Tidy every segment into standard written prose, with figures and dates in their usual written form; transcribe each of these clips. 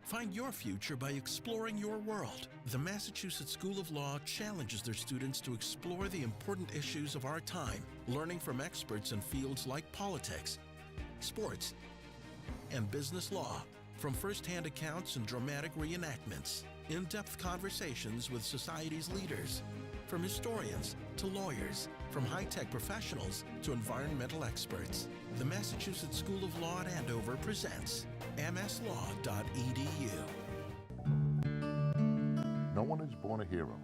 Find your future by exploring your world. The Massachusetts School of Law challenges their students to explore the important issues of our time, learning from experts in fields like politics, sports, and business law. From first-hand accounts and dramatic reenactments, in-depth conversations with society's leaders, from historians to lawyers, from high-tech professionals to environmental experts. The Massachusetts School of Law at Andover presents MSLAWTV179. No one is born a hero.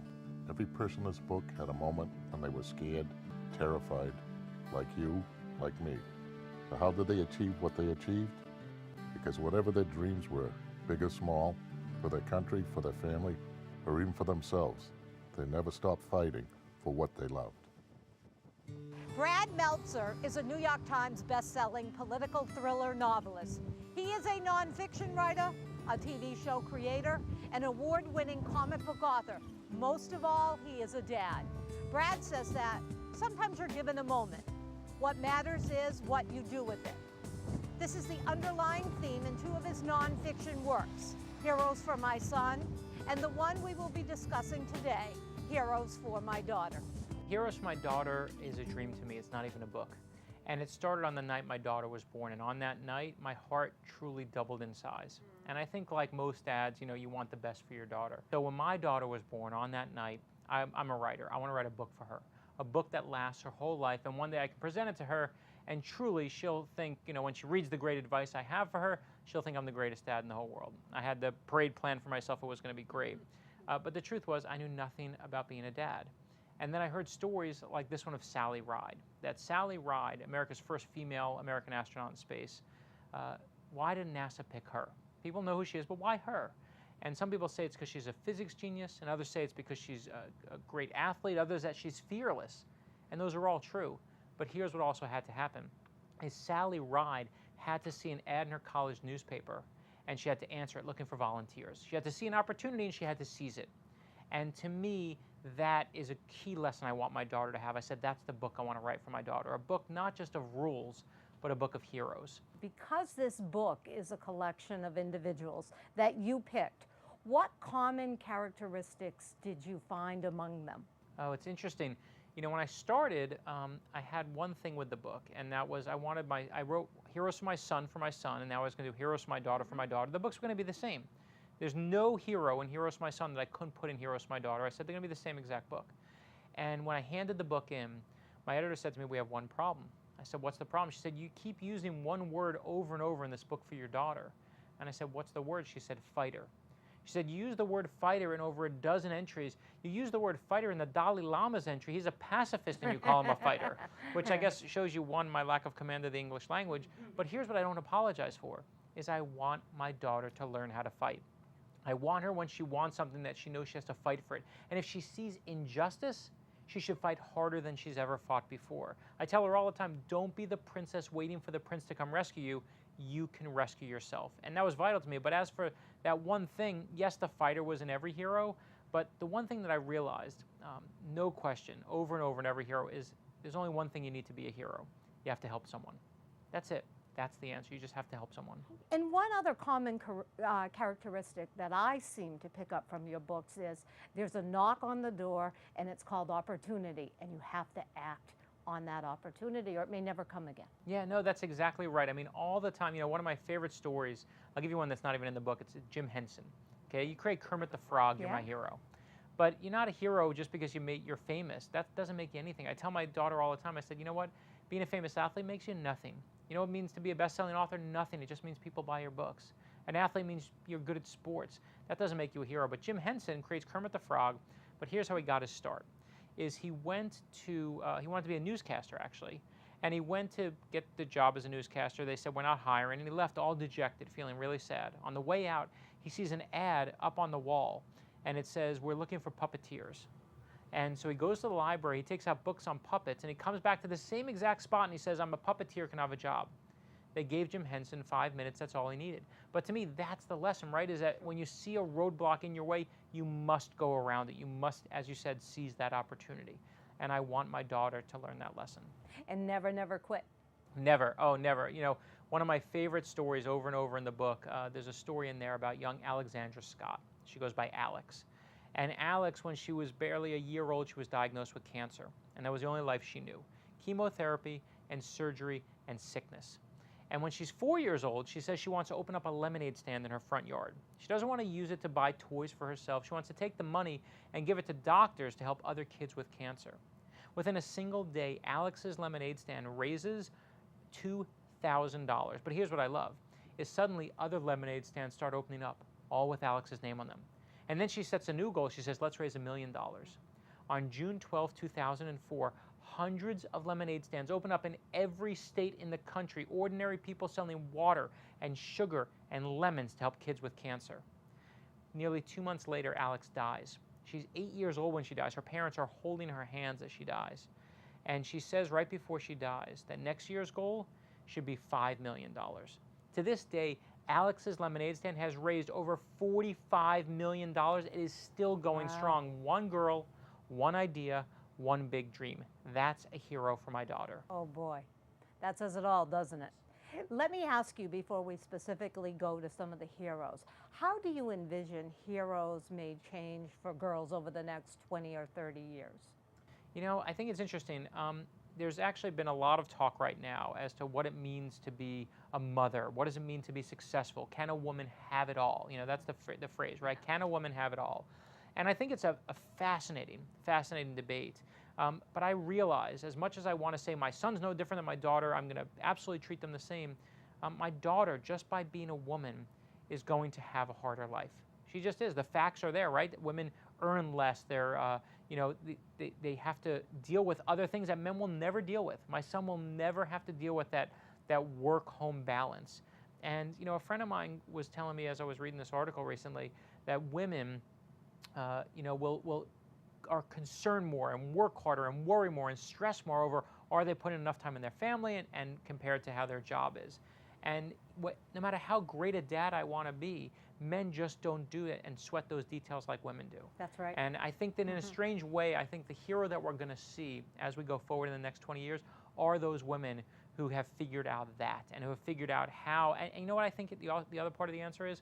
Every person in this book had a moment when they were scared, terrified, like you, like me. So how did they achieve what they achieved? Because whatever their dreams were, big or small, for their country, for their family, or even for themselves, they never stopped fighting for what they loved. Brad Meltzer is a New York Times best-selling political thriller novelist. He is a nonfiction writer, a TV show creator, an award-winning comic book author. Most of all, he is a dad. Brad says that sometimes you're given a moment. What matters is what you do with it. This is the underlying theme in two of his nonfiction works, Heroes for My Son, and the one we will be discussing today, Heroes for My Daughter. Heroes for My Daughter is a dream to me. It's not even a book. And it started on the night my daughter was born. And on that night, my heart truly doubled in size. And I think like most dads, you want the best for your daughter. So when my daughter was born on that night, I'm a writer. I want to write a book for her. A book that lasts her whole life. And one day I can present it to her and truly she'll think, when she reads the great advice I have for her, she'll think I'm the greatest dad in the whole world. I had the parade planned for myself. It was going to be great. But the truth was I knew nothing about being a dad. And then I heard stories like this one of Sally Ride. That Sally Ride, America's first female American astronaut in space, why did NASA pick her? People know who she is, but why her? And some people say it's because she's a physics genius, and others say it's because she's a great athlete, others that she's fearless. And those are all true. But here's what also had to happen, is Sally Ride had to see an ad in her college newspaper, and she had to answer it looking for volunteers. She had to see an opportunity, and she had to seize it. And to me, that is a key lesson I want my daughter to have. I said, that's the book I want to write for my daughter. A book not just of rules, but a book of heroes. Because this book is a collection of individuals that you picked, what common characteristics did you find among them? Oh, it's interesting. When I started, I had one thing with the book, and that was I wrote Heroes for my son, and now I was going to do Heroes for my daughter, The books were going to be the same. There's no hero in Heroes for My Son that I couldn't put in Heroes for My Daughter. I said they're going to be the same exact book. And when I handed the book in, my editor said to me, we have one problem. I said, what's the problem? She said, you keep using one word over and over in this book for your daughter. And I said, what's the word? She said, fighter. She said, you use the word fighter in over a dozen entries. You use the word fighter in the Dalai Lama's entry. He's a pacifist and you call him a fighter, which I guess shows you, one, my lack of command of the English language. But here's what I don't apologize for, is I want my daughter to learn how to fight. I want her, when she wants something, that she knows she has to fight for it. And if she sees injustice, she should fight harder than she's ever fought before. I tell her all the time, don't be the princess waiting for the prince to come rescue you. You can rescue yourself. And that was vital to me. But as for that one thing, yes, the fighter was in every hero. But the one thing that I realized, no question, over and over in every hero, is there's only one thing you need to be a hero. You have to help someone. That's it. That's the answer. You just have to help someone. And one other common characteristic that I seem to pick up from your books is there's a knock on the door and it's called opportunity, and you have to act on that opportunity or it may never come again. Yeah, no, that's exactly right. I mean, all the time, one of my favorite stories, I'll give you one that's not even in the book, it's Jim Henson. Okay, you create Kermit the Frog, you're my hero. But you're not a hero just because you're famous. That doesn't make you anything. I tell my daughter all the time, I said, you know what? Being a famous athlete makes you nothing. You know what it means to be a best-selling author? Nothing. It just means people buy your books. An athlete means you're good at sports. That doesn't make you a hero. But Jim Henson creates Kermit the Frog. But here's how he got his start. Is he wanted to be a newscaster, actually. And he went to get the job as a newscaster. They said, we're not hiring. And he left all dejected, feeling really sad. On the way out, he sees an ad up on the wall. And it says, we're looking for puppeteers. And so he goes to the library, he takes out books on puppets, and he comes back to the same exact spot and he says, I'm a puppeteer, can I have a job? They gave Jim Henson 5 minutes, that's all he needed. But to me, that's the lesson, right? Is that when you see a roadblock in your way, you must go around it. You must, as you said, seize that opportunity. And I want my daughter to learn that lesson. And never, never quit. Never, oh, never. One of my favorite stories over and over in the book, there's a story in there about young Alexandra Scott. She goes by Alex. And Alex, when she was barely a year old, she was diagnosed with cancer. And that was the only life she knew. Chemotherapy and surgery and sickness. And when she's 4 years old, she says she wants to open up a lemonade stand in her front yard. She doesn't want to use it to buy toys for herself. She wants to take the money and give it to doctors to help other kids with cancer. Within a single day, Alex's lemonade stand raises $2,000. But here's what I love, is suddenly other lemonade stands start opening up, all with Alex's name on them. And then she sets a new goal. She says, let's raise $1 million. On June 12, 2004, hundreds of lemonade stands open up in every state in the country, ordinary people selling water and sugar and lemons to help kids with cancer. Nearly 2 months later, Alex dies. She's 8 years old when she dies. Her parents are holding her hands as she dies. And she says right before she dies that next year's goal should be $5 million. To this day, Alex's lemonade stand has raised over $45 million. It is still going strong. One girl, one idea, one big dream. That's a hero for my daughter. Oh boy, that says it all, doesn't it? Let me ask you before we specifically go to some of the heroes, how do you envision heroes may change for girls over the next 20 or 30 years? You know, I think it's interesting. There's actually been a lot of talk right now as to what it means to be a mother. What does it mean to be successful? Can a woman have it all? You know, that's the phrase, right? Can a woman have it all? And I think it's a fascinating debate. But I realize, as much as I want to say my son's no different than my daughter, I'm going to absolutely treat them the same, my daughter, just by being a woman, is going to have a harder life. She just is. The facts are there, right? Women earn less. They're, you know, they have to deal with other things that men will never deal with. My son will never have to deal with that work-home balance. And, you know, a friend of mine was telling me as I was reading this article recently that women, you know, are concerned more and work harder and worry more and stress more over, are they putting enough time in their family and compared to how their job is. And no matter how great a dad I want to be, men just don't do it and sweat those details like women do. That's right. And I think that in a strange way, I think the hero that we're going to see as we go forward in the next 20 years are those women who have figured out that and who have figured out how. And you know what I think the other part of the answer is?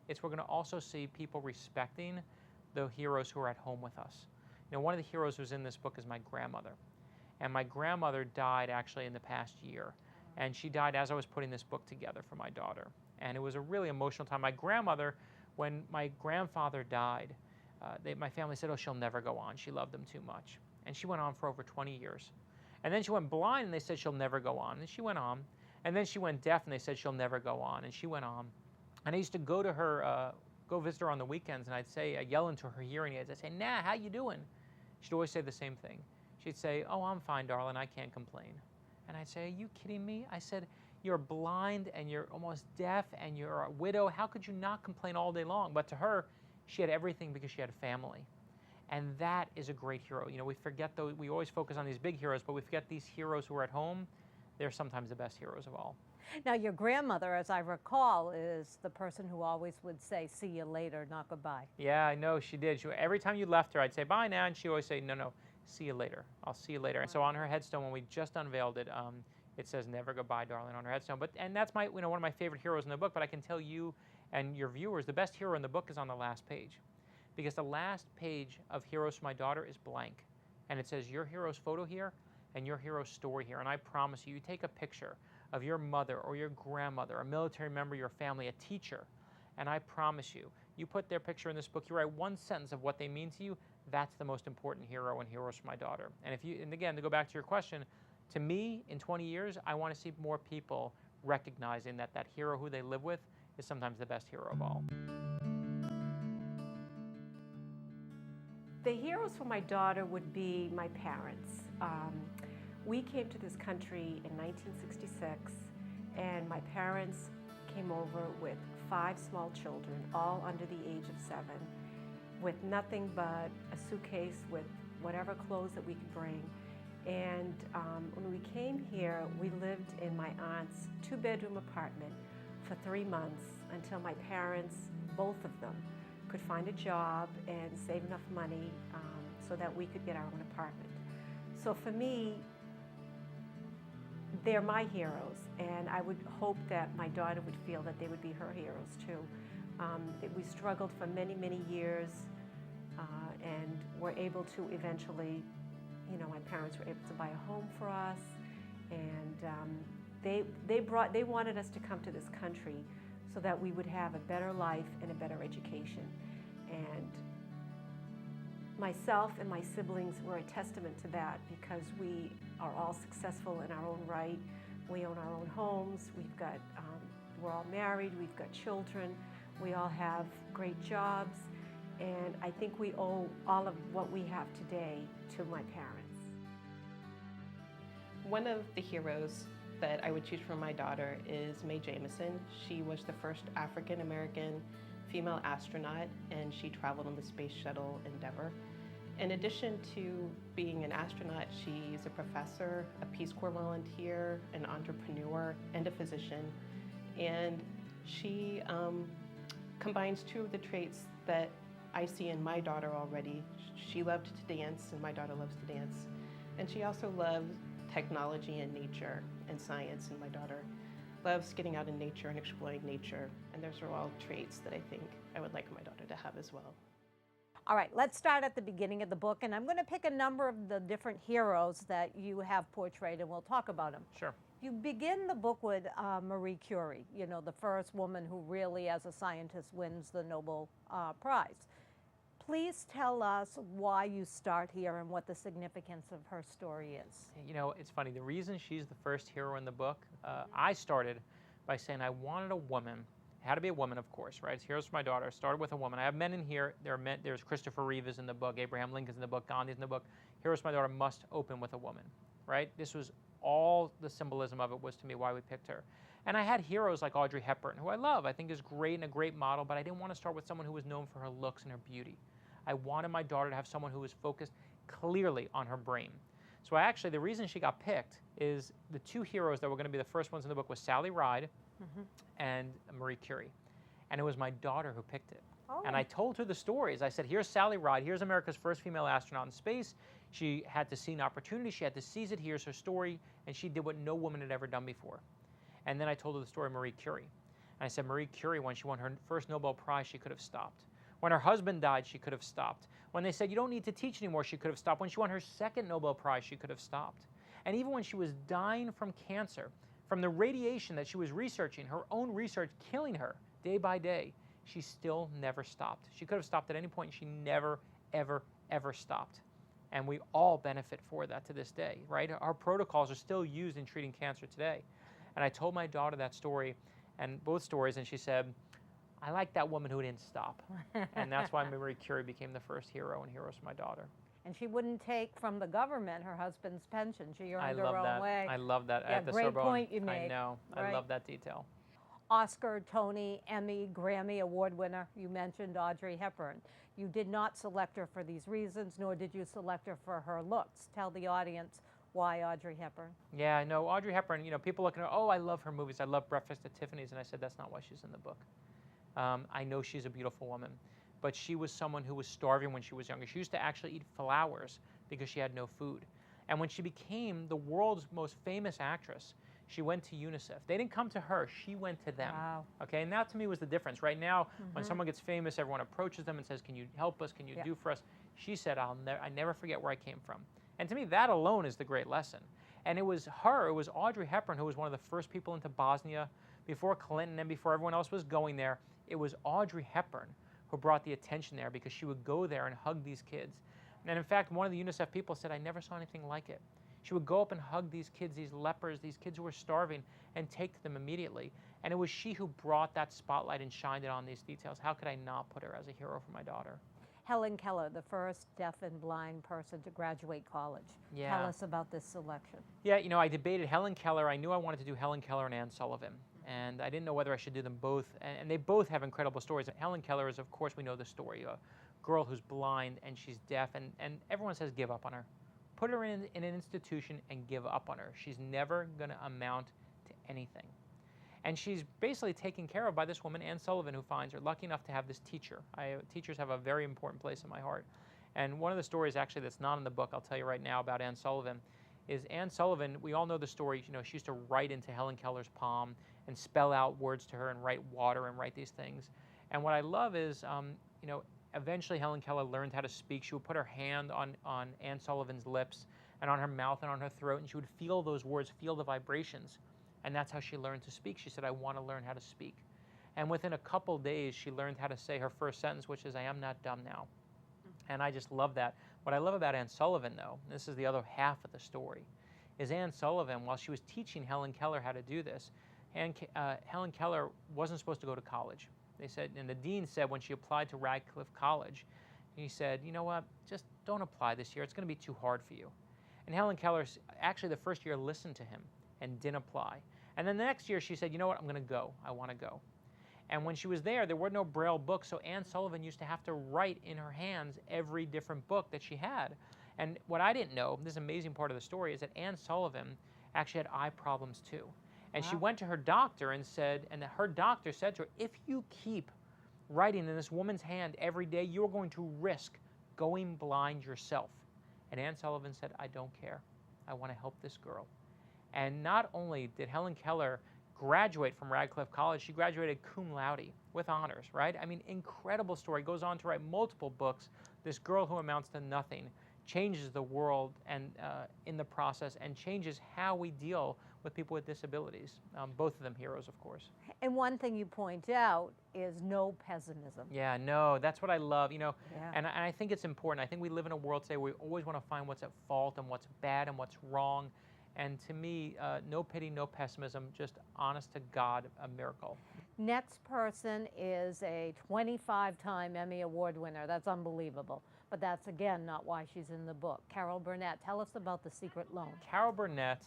It's we're going to also see people respecting the heroes who are at home with us. You know, one of the heroes who's in this book is my grandmother. And my grandmother died actually in the past year. And she died as I was putting this book together for my daughter. And it was a really emotional time. My grandmother, when my grandfather died, my family said, oh, she'll never go on. She loved him too much. And she went on for over 20 years. And then she went blind, and they said she'll never go on. And she went on. And then she went deaf, and they said she'll never go on. And she went on. And I used to go to her, go visit her on the weekends, and I'd yell into her hearing aids. I'd say, nah, how you doing? She'd always say the same thing. She'd say, oh, I'm fine, darling, I can't complain. And I'd say, are you kidding me? I said, you're blind and you're almost deaf and you're a widow. How could you not complain all day long? But to her, she had everything because she had a family. And that is a great hero. You know, we forget those, we always focus on these big heroes, but we forget these heroes who are at home. They're sometimes the best heroes of all. Now, your grandmother, as I recall, is the person who always would say, see you later, not goodbye. Yeah, I know, she did. Every time you left her, I'd say, bye now, and she always say, no, see you later. I'll see you later. And so on her headstone, when we just unveiled it, it says, never goodbye, darling, on her headstone. And that's one of my favorite heroes in the book, but I can tell you and your viewers, the best hero in the book is on the last page. Because the last page of Heroes for My Daughter is blank. And it says, your hero's photo here and your hero's story here. And I promise you, you take a picture of your mother or your grandmother, a military member of your family, a teacher, and I promise you, you put their picture in this book, you write one sentence of what they mean to you, that's the most important hero in Heroes for My Daughter. And again, to go back to your question, to me, in 20 years, I want to see more people recognizing that that hero who they live with is sometimes the best hero of all. The heroes for my daughter would be my parents. We came to this country in 1966, and my parents came over with 5 small children, all under the age of 7, with nothing but a suitcase with whatever clothes that we could bring. And when we came here, we lived in my aunt's 2-bedroom apartment for 3 months until my parents, both of them, could find a job and save enough money so that we could get our own apartment. So for me, they're my heroes, and I would hope that my daughter would feel that they would be her heroes too. We struggled for many, many years, and were able to eventually, my parents were able to buy a home for us, and they wanted us to come to this country so that we would have a better life and a better education. And myself and my siblings were a testament to that, because we are all successful in our own right. We own our own homes. We're all married. We've got children. We all have great jobs. And I think we owe all of what we have today to my parents. One of the heroes that I would choose for my daughter is Mae Jemison. She was the first African-American female astronaut, and she traveled on the Space Shuttle Endeavour. In addition to being an astronaut, she's a professor, a Peace Corps volunteer, an entrepreneur, and a physician. And she combines two of the traits that I see in my daughter already. She loved to dance, and my daughter loves to dance. And she also loves technology and nature and science, and my daughter loves getting out in nature and exploring nature. And those are all traits that I think I would like my daughter to have as well. All right, let's start at the beginning of the book, and I'm going to pick a number of the different heroes that you have portrayed, and we'll talk about them. Sure. You begin the book with Marie Curie, the first woman who really, as a scientist, wins the Nobel Prize. Please tell us why you start here and what the significance of her story is. It's funny. The reason she's the first hero in the book, I started by saying I wanted a woman. It had to be a woman, of course, right? It's Heroes for My Daughter. I started with a woman. I have men in here. There's Christopher Reeve is in the book. Abraham Lincoln's in the book. Gandhi's in the book. Heroes for My Daughter must open with a woman, right? This was all the symbolism of it was to me why we picked her. And I had heroes like Audrey Hepburn, who I love. I think is great and a great model, but I didn't want to start with someone who was known for her looks and her beauty. I wanted my daughter to have someone who was focused clearly on her brain. So the reason she got picked is the two heroes that were going to be the first ones in the book was Sally Ride and Marie Curie. And it was my daughter who picked it. Oh. And I told her the stories. I said, here's Sally Ride. Here's America's first female astronaut in space. She had to see an opportunity. She had to seize it. Here's her story. And she did what no woman had ever done before. And then I told her the story of Marie Curie. And I said, Marie Curie, when she won her first Nobel Prize, she could have stopped. When her husband died, she could have stopped. When they said, you don't need to teach anymore, she could have stopped. When she won her second Nobel Prize, she could have stopped. And even when she was dying from cancer, from the radiation that she was researching, her own research killing her day by day, she still never stopped. She could have stopped at any point, and she never, ever, ever stopped. And we all benefit for that to this day, right? Our protocols are still used in treating cancer today. And I told my daughter that story, and both stories, and she said, I like that woman who didn't stop. And that's why Marie Curie became the first hero in Heroes for My Daughter. And she wouldn't take from the government her husband's pension. She earned her own way. I love that. Yeah, great point you made. I know. Right. I love that detail. Oscar, Tony, Emmy, Grammy Award winner. You mentioned Audrey Hepburn. You did not select her for these reasons, nor did you select her for her looks. Tell the audience why Audrey Hepburn. Yeah, I know. Audrey Hepburn, people look at her, oh, I love her movies. I love Breakfast at Tiffany's. And I said, that's not why she's in the book. I know she's a beautiful woman, but she was someone who was starving when she was younger. She used to actually eat flowers because she had no food. And when she became the world's most famous actress, she went to UNICEF. They didn't come to her, she went to them. Wow. Okay, and that to me was the difference. Right now, when someone gets famous, everyone approaches them and says, can you help us? Can you do for us? She said, I never forget where I came from. And to me, that alone is the great lesson. And it was Audrey Hepburn who was one of the first people into Bosnia before Clinton and before everyone else was going there. It was Audrey Hepburn who brought the attention there because she would go there and hug these kids. And in fact, one of the UNICEF people said, I never saw anything like it. She would go up and hug these kids, these lepers, these kids who were starving, and take to them immediately. And it was she who brought that spotlight and shined it on these details. How could I not put her as a hero for my daughter? Helen Keller, the first deaf and blind person to graduate college. Yeah. Tell us about this selection. Yeah, I debated Helen Keller. I knew I wanted to do Helen Keller and Anne Sullivan. And I didn't know whether I should do them both. And they both have incredible stories. Helen Keller is, of course, we know the story. A girl who's blind and she's deaf, and everyone says give up on her. Put her in an institution and give up on her. She's never going to amount to anything. And she's basically taken care of by this woman, Anne Sullivan, who finds her lucky enough to have this teacher. Teachers have a very important place in my heart. And one of the stories actually that's not in the book, I'll tell you right now about Anne Sullivan, is Anne Sullivan, we all know the story, you know, she used to write into Helen Keller's palm and spell out words to her and write water and write these things. And what I love is, you know, eventually Helen Keller learned how to speak. She would put her hand on Anne Sullivan's lips and on her mouth and on her throat, and she would feel those words, feel the vibrations. And that's how she learned to speak. She said, I want to learn how to speak. And within a couple days, she learned how to say her first sentence, which is, I am not dumb now. And I just love that. What I love about Anne Sullivan, though, and this is the other half of the story, is Anne Sullivan, while she was teaching Helen Keller how to do this, Helen Keller wasn't supposed to go to college. They said, and the dean said when she applied to Radcliffe College, he said, you know what, just don't apply this year. It's going to be too hard for you. And Helen Keller, actually the first year, listened to him and didn't apply. And then the next year she said, you know what, I'm going to go. I want to go. And when she was there were no Braille books, so Anne Sullivan used to have to write in her hands every different book that she had. And what I didn't know, this amazing part of the story, is that Anne Sullivan actually had eye problems too. And she went to her doctor and said, and her doctor said to her, if you keep writing in this woman's hand every day, you're going to risk going blind yourself. And Anne Sullivan said, I don't care. I want to help this girl. And not only did Helen Keller graduate from Radcliffe College, she graduated cum laude with honors, right? I mean, incredible story. Goes on to write multiple books. This girl who amounts to nothing changes the world and in the process, and changes how we deal with people with disabilities. Both of them heroes, of course. And one thing you point out is no pessimism. Yeah, no, that's what I love, you know, Yeah. and I think it's important. I think we live in a world today where we always want to find what's at fault and what's bad and what's wrong. And to me, no pity, no pessimism, just honest to God, a miracle. Next person is a 25-time Emmy Award winner. That's unbelievable. But that's, again, not why she's in the book. Carol Burnett, tell us about The Secret Loan. Carol Burnett,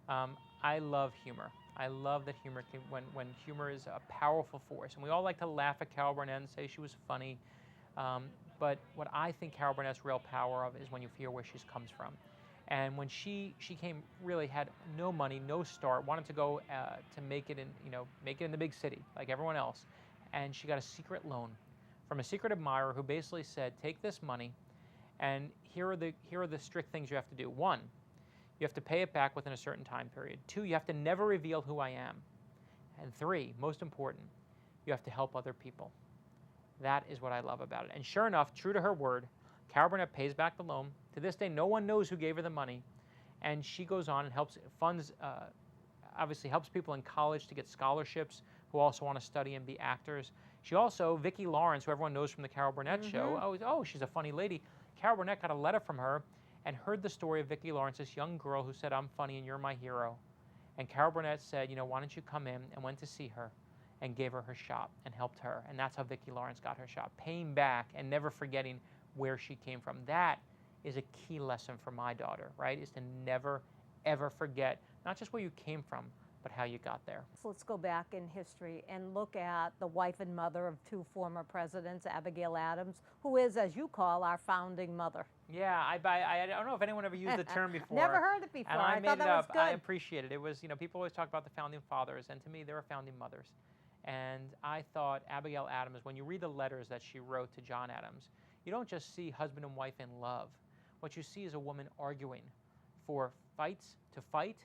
I love humor. I love that humor, when humor is a powerful force. And we all like to laugh at Carol Burnett and say she was funny. But what I think Carol Burnett's real power of is when you hear where she comes from. And when she came, really had no money, no start, wanted to go to make it in the big city like everyone else, and she got a secret loan from a secret admirer who basically said, take this money, and here are the strict things you have to do. 1, you have to pay it back within a certain time period. 2, you have to never reveal who I am. And 3, most important, you have to help other people. That is what I love about it. And sure enough, true to her word, Carol Burnett pays back the loan. To this day, no one knows who gave her the money, and she goes on and obviously helps people in college to get scholarships who also want to study and be actors. She also, Vicki Lawrence, who everyone knows from the Carol Burnett show, oh, she's a funny lady. Carol Burnett got a letter from her and heard the story of Vicki Lawrence, this young girl who said, I'm funny and you're my hero. And Carol Burnett said, you know, why don't you come in, and went to see her and gave her her shot and helped her. And that's how Vicki Lawrence got her shot, paying back and never forgetting where she came from. That is a key lesson for my daughter, right? Is to never, ever forget, not just where you came from, but how you got there. So let's go back in history and look at the wife and mother of 2 former presidents, Abigail Adams, who is, as you call, our founding mother. Yeah, I don't know if anyone ever used the term before. Never heard it before. And I thought made it that up. was good. I appreciate it. It was, you know, people always talk about the founding fathers, and to me, they were founding mothers. And I thought Abigail Adams, when you read the letters that she wrote to John Adams, you don't just see husband and wife in love. What you see is a woman arguing for fights, to fight,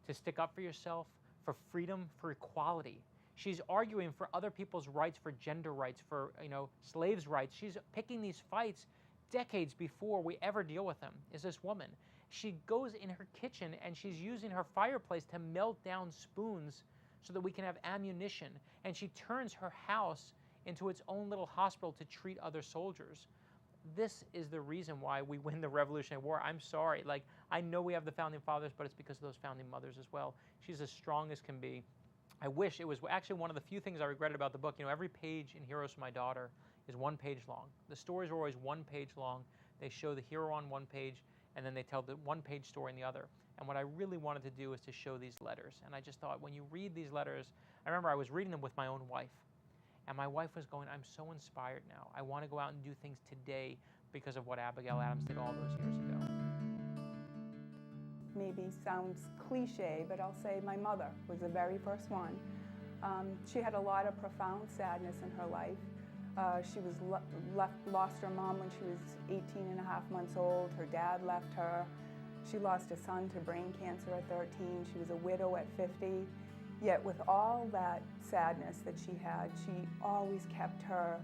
to stick up for yourself, for freedom, for equality. She's arguing for other people's rights, for gender rights, for, you know, slaves' rights. She's picking these fights decades before we ever deal with them, is this woman. She goes in her kitchen and she's using her fireplace to melt down spoons so that we can have ammunition. And she turns her house into its own little hospital to treat other soldiers. This is the reason why we win the Revolutionary War. I'm sorry. Like, I know we have the founding fathers, but it's because of those founding mothers as well. She's as strong as can be. I wish it was actually one of the few things I regretted about the book. You know, every page in Heroes for My Daughter is 1 page long. The stories are always 1 page long. They show the hero on 1 page, and then they tell the 1-page story in the other. And what I really wanted to do is to show these letters. And I just thought, when you read these letters, I remember I was reading them with my own wife. And my wife was going, I'm so inspired now. I want to go out and do things today because of what Abigail Adams did all those years ago. Maybe sounds cliche, but I'll say my mother was the very first one. She had a lot of profound sadness in her life. She was lost her mom when she was 18 and a half months old. Her dad left her. She lost a son to brain cancer at 13. She was a widow at 50. Yet with all that sadness that she had, she always kept her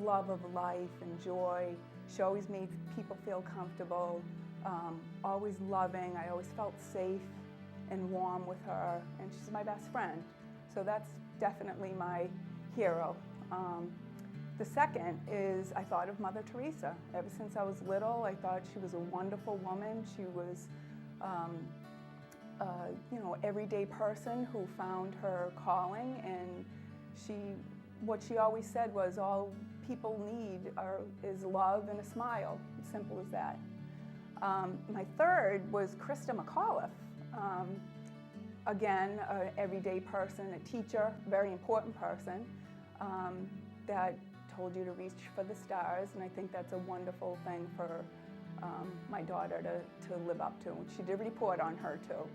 love of life and joy. She always made people feel comfortable, always loving. I always felt safe and warm with her, and she's my best friend. So that's definitely my hero. The second is I thought of Mother Teresa. Ever since I was little, I thought she was a wonderful woman. She was you know, everyday person who found her calling, and what she always said was all people need is love and a smile, as simple as that. My third was Krista McAuliffe. Again, an everyday person, a teacher, very important person that told you to reach for the stars, and I think that's a wonderful thing for my daughter to live up to. She did report on her too.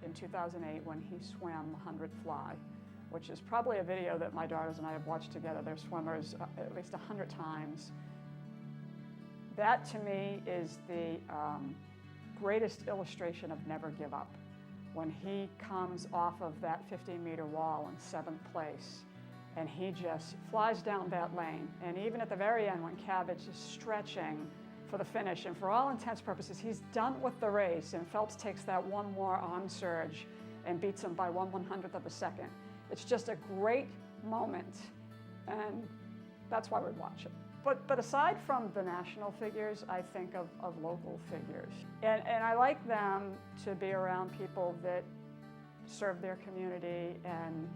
In 2008, when he swam the 100 fly, which is probably a video that my daughters and I have watched together. They're swimmers at least 100 times. That to me is the greatest illustration of never give up. When he comes off of that 15-meter wall in 7th place, and he just flies down that lane, and even at the very end when Cabbage is stretching for the finish, and for all intents and purposes, he's done with the race, and Phelps takes that one more arm surge and beats him by 1/100th of a second. It's just a great moment, and that's why we watch it. But aside from the national figures, I think of local figures. And I like them to be around people that serve their community and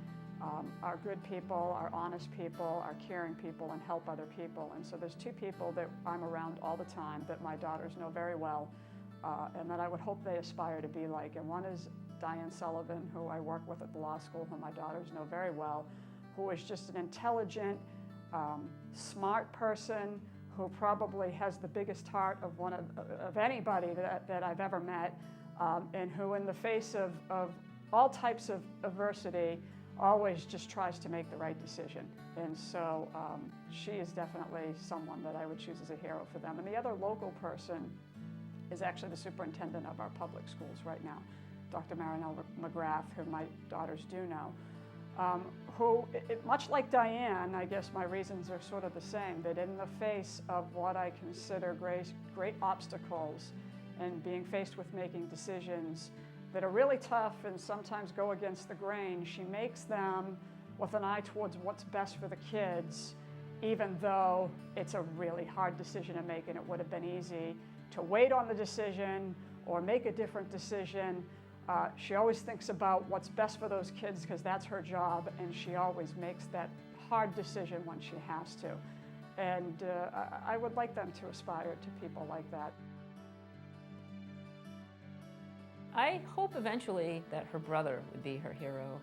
are good people, are honest people, are caring people, and help other people. And so there's two people that I'm around all the time that my daughters know very well, and that I would hope they aspire to be like. And one is Diane Sullivan, who I work with at the law school, who my daughters know very well, who is just an intelligent, smart person who probably has the biggest heart of anybody that I've ever met, and who in the face of all types of adversity always just tries to make the right decision. And so she is definitely someone that I would choose as a hero for them. And the other local person is actually the superintendent of our public schools right now, Dr. Marinelle McGrath, who my daughters do know, who, much like Diane, I guess my reasons are sort of the same, that in the face of what I consider great obstacles and being faced with making decisions that are really tough and sometimes go against the grain, she makes them with an eye towards what's best for the kids, even though it's a really hard decision to make, and it would have been easy to wait on the decision or make a different decision. She always thinks about what's best for those kids because that's her job, and she always makes that hard decision when she has to. And I would like them to aspire to people like that. I hope eventually that her brother would be her hero.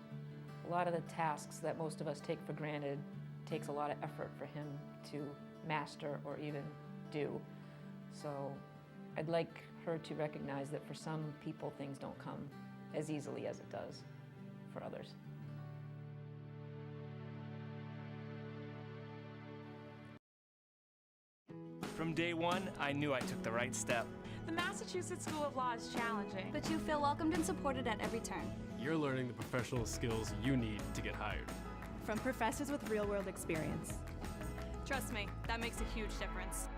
A lot of the tasks that most of us take for granted takes a lot of effort for him to master or even do. So I'd like her to recognize that for some people things don't come as easily as it does for others. From day one, I knew I took the right step. The Massachusetts School of Law is challenging, but you feel welcomed and supported at every turn. You're learning the professional skills you need to get hired. From professors with real-world experience. Trust me, that makes a huge difference.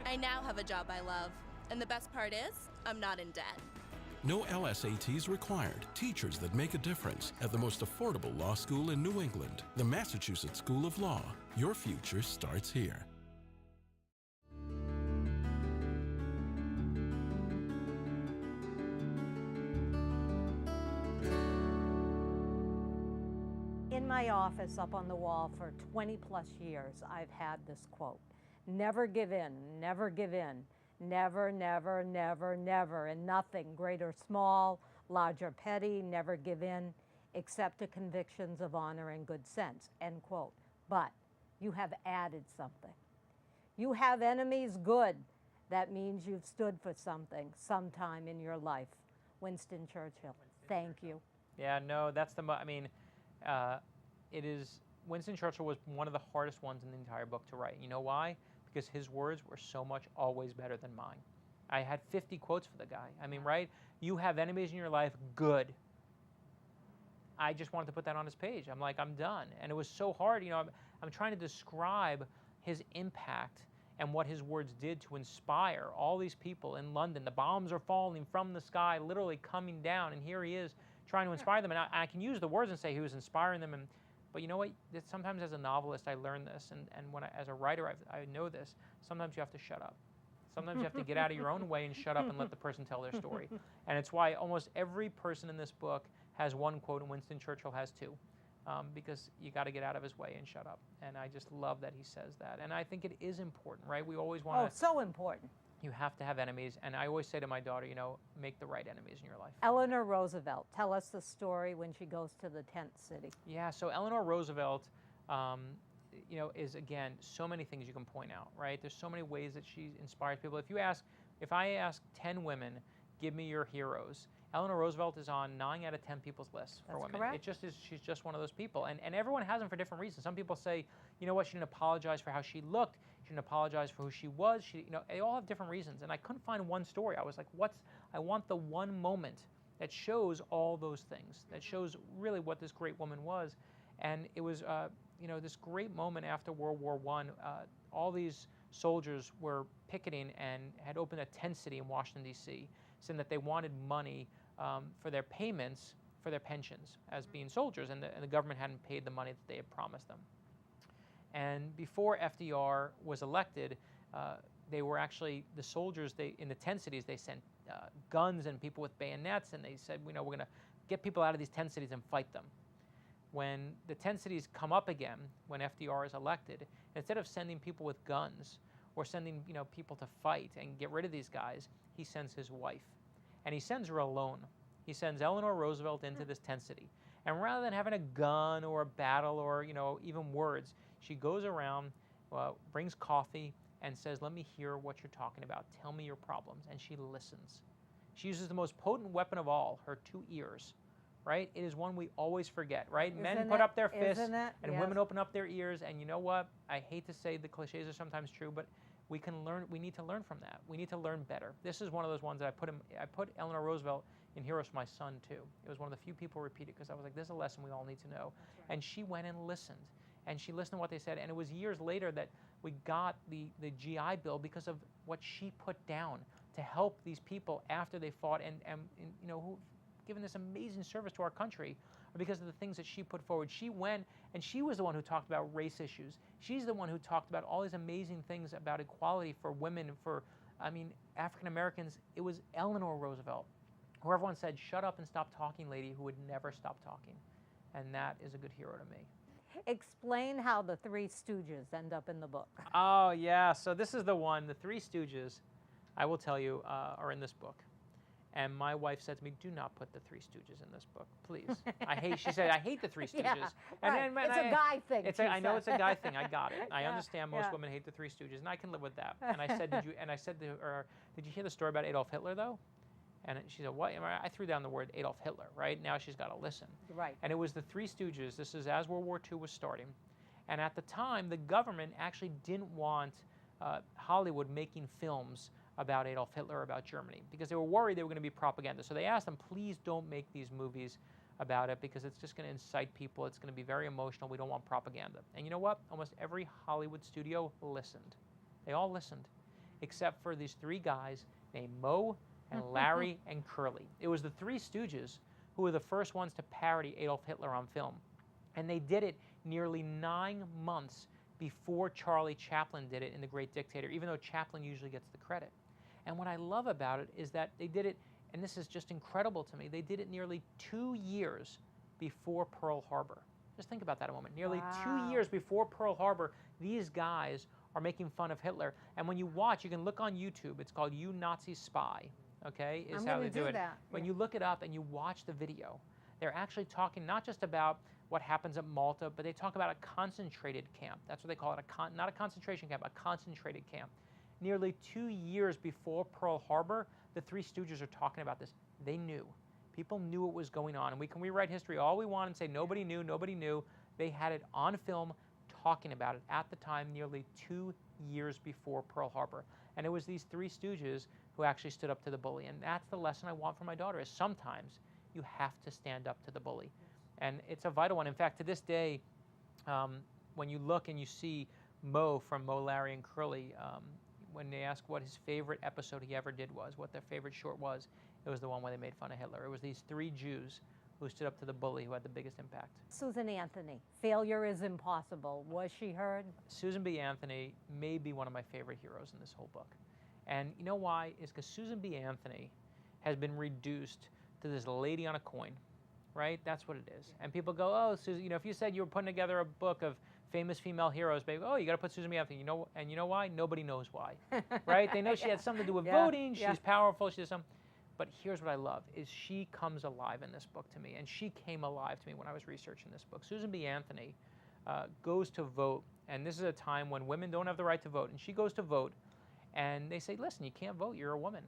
I now have a job I love, and the best part is, I'm not in debt. No LSATs required. Teachers that make a difference at the most affordable law school in New England, the Massachusetts School of Law. Your future starts here. In my office up on the wall for 20 plus years, I've had this quote: never give in, never give in, never, never, never, never, and nothing, great or small, large or petty, never give in, except to convictions of honor and good sense, end quote. But you have added something. You have enemies, good. That means you've stood for something sometime in your life. Winston Churchill, thank you. Yeah, no, that's it is, Winston Churchill was one of the hardest ones in the entire book to write. You know why? because his words were so much always better than mine. I had 50 quotes for the guy. I mean, right? You have enemies in your life, good. I just wanted to put that on his page. I'm like, I'm done. And it was so hard. You know, I'm trying to describe his impact and what his words did to inspire all these people in London. The bombs are falling from the sky, literally coming down, and here he is trying to inspire them. And I can use the words and say he was inspiring them. But you know what? Sometimes as a novelist, I learn this, and as a writer, I know this. Sometimes you have to shut up. Sometimes you have to get out of your own way and shut up and let the person tell their story. And it's why almost every person in this book has one quote, and Winston Churchill has two. Because you got to get out of his way and shut up. And I just love that he says that. And I think it is important, right? We always want to... Oh, so important. You have to have enemies. And I always say to my daughter, you know, make the right enemies in your life. Eleanor Roosevelt, tell us the story when she goes to the tent city. Yeah, so Eleanor Roosevelt, you know, is, again, so many things you can point out, right? There's so many ways that she inspires people. If I ask 10 women, give me your heroes, Eleanor Roosevelt is on 9 out of 10 people's lists for women. Correct. It just is, she's just one of those people. And everyone has them for different reasons. Some people say, you know what, she didn't apologize for how she looked. She didn't apologize for who she was. You know, they all have different reasons. And I couldn't find one story. I was like, I want the one moment that shows all those things, that shows really what this great woman was. And it was, you know, this great moment after World War I. All these soldiers were picketing and had opened a tent city in Washington, D.C., saying that they wanted money for their payments for their pensions as being soldiers, and the government hadn't paid the money that they had promised them. And before FDR was elected, they were actually, the soldiers, in the tent cities, they sent guns and people with bayonets, and they said, you know, we're going to get people out of these tent cities and fight them. When the tent cities come up again, when FDR is elected, instead of sending people with guns or sending, you know, people to fight and get rid of these guys, he sends his wife. And he sends her alone. He sends Eleanor Roosevelt into this tent city. And rather than having a gun or a battle or, you know, even words, she goes around, brings coffee, and says, let me hear what you're talking about. Tell me your problems. And she listens. She uses the most potent weapon of all, her 2 ears, right? It is one we always forget, right? Men put up their fists, and women open up their ears. And you know what? I hate to say the cliches are sometimes true, but we can learn. We need to learn from that. We need to learn better. This is one of those ones that I put Eleanor Roosevelt in Heroes for my son too. It was one of the few people repeat it because I was like, this is a lesson we all need to know. Right. And she went and listened, and she listened to what they said. And it was years later that we got the GI Bill because of what she put down to help these people after they fought and you know, who've given this amazing service to our country. Because of the things that she put forward. She went, and she was the one who talked about race issues. She's the one who talked about all these amazing things about equality for women, for, I mean, African Americans. It was Eleanor Roosevelt, who everyone said, shut up and stop talking, lady, who would never stop talking. And that is a good hero to me. Explain how the Three Stooges end up in the book. Oh, yeah. So this is the one. The Three Stooges, I will tell you, are in this book. And my wife said to me, do not put the Three Stooges in this book, please. She said, I hate the Three Stooges. Yeah, right. It's a guy thing. I know it's a guy thing. I got it. I understand most women hate the Three Stooges, and I can live with that. And I said, to her, did you hear the story about Adolf Hitler, though? And she said, what? I threw down the word Adolf Hitler, right? Now she's got to listen. Right. And it was the Three Stooges. This is as World War II was starting. And at the time, the government actually didn't want Hollywood making films about Adolf Hitler, about Germany, because they were worried they were going to be propaganda. So they asked them, please don't make these movies about it because it's just going to incite people. It's going to be very emotional. We don't want propaganda. And you know what? Almost every Hollywood studio listened. They all listened, except for these 3 guys named Moe and Larry and Curly. It was the Three Stooges who were the first ones to parody Adolf Hitler on film. And they did it nearly 9 months before Charlie Chaplin did it in The Great Dictator, even though Chaplin usually gets the credit. And what I love about it is that they did it, and this is just incredible to me, they did it nearly 2 years before Pearl Harbor. Just think about that a moment. Nearly 2 years before Pearl Harbor, these guys are making fun of Hitler. And when you watch, you can look on YouTube. It's called You Nazi Spy, okay, is how they do it. When you look it up and you watch the video, they're actually talking not just about what happens at Malta, but they talk about a concentrated camp. That's what they call it, not a concentration camp, a concentrated camp. Nearly 2 years before Pearl Harbor, the Three Stooges are talking about this. They knew. People knew what was going on. And we can rewrite history all we want and say nobody knew, nobody knew. They had it on film talking about it at the time, nearly 2 years before Pearl Harbor. And it was these three stooges who actually stood up to the bully. And that's the lesson I want for my daughter, is sometimes you have to stand up to the bully. And it's a vital one. In fact, to this day, when you look and you see Moe from Moe, Larry, and Curly, when they ask what his favorite episode he ever did was, what their favorite short was, it was the one where they made fun of Hitler. It was these three Jews who stood up to the bully who had the biggest impact. Susan Anthony, Failure is Impossible. Was she heard? Susan B. Anthony may be one of my favorite heroes in this whole book. And you know why? It's because Susan B. Anthony has been reduced to this lady on a coin, right? That's what it is. And people go, oh, Susan, you know, if you said you were putting together a book of famous female heroes, baby, oh, you got to put Susan B. Anthony. You know, and you know why? Nobody knows why, right? They know she had something to do with voting. She's powerful. She does something. But here's what I love, is she comes alive in this book to me, and she came alive to me when I was researching this book. Susan B. Anthony goes to vote, and this is a time when women don't have the right to vote, and she goes to vote, and they say, listen, you can't vote, you're a woman.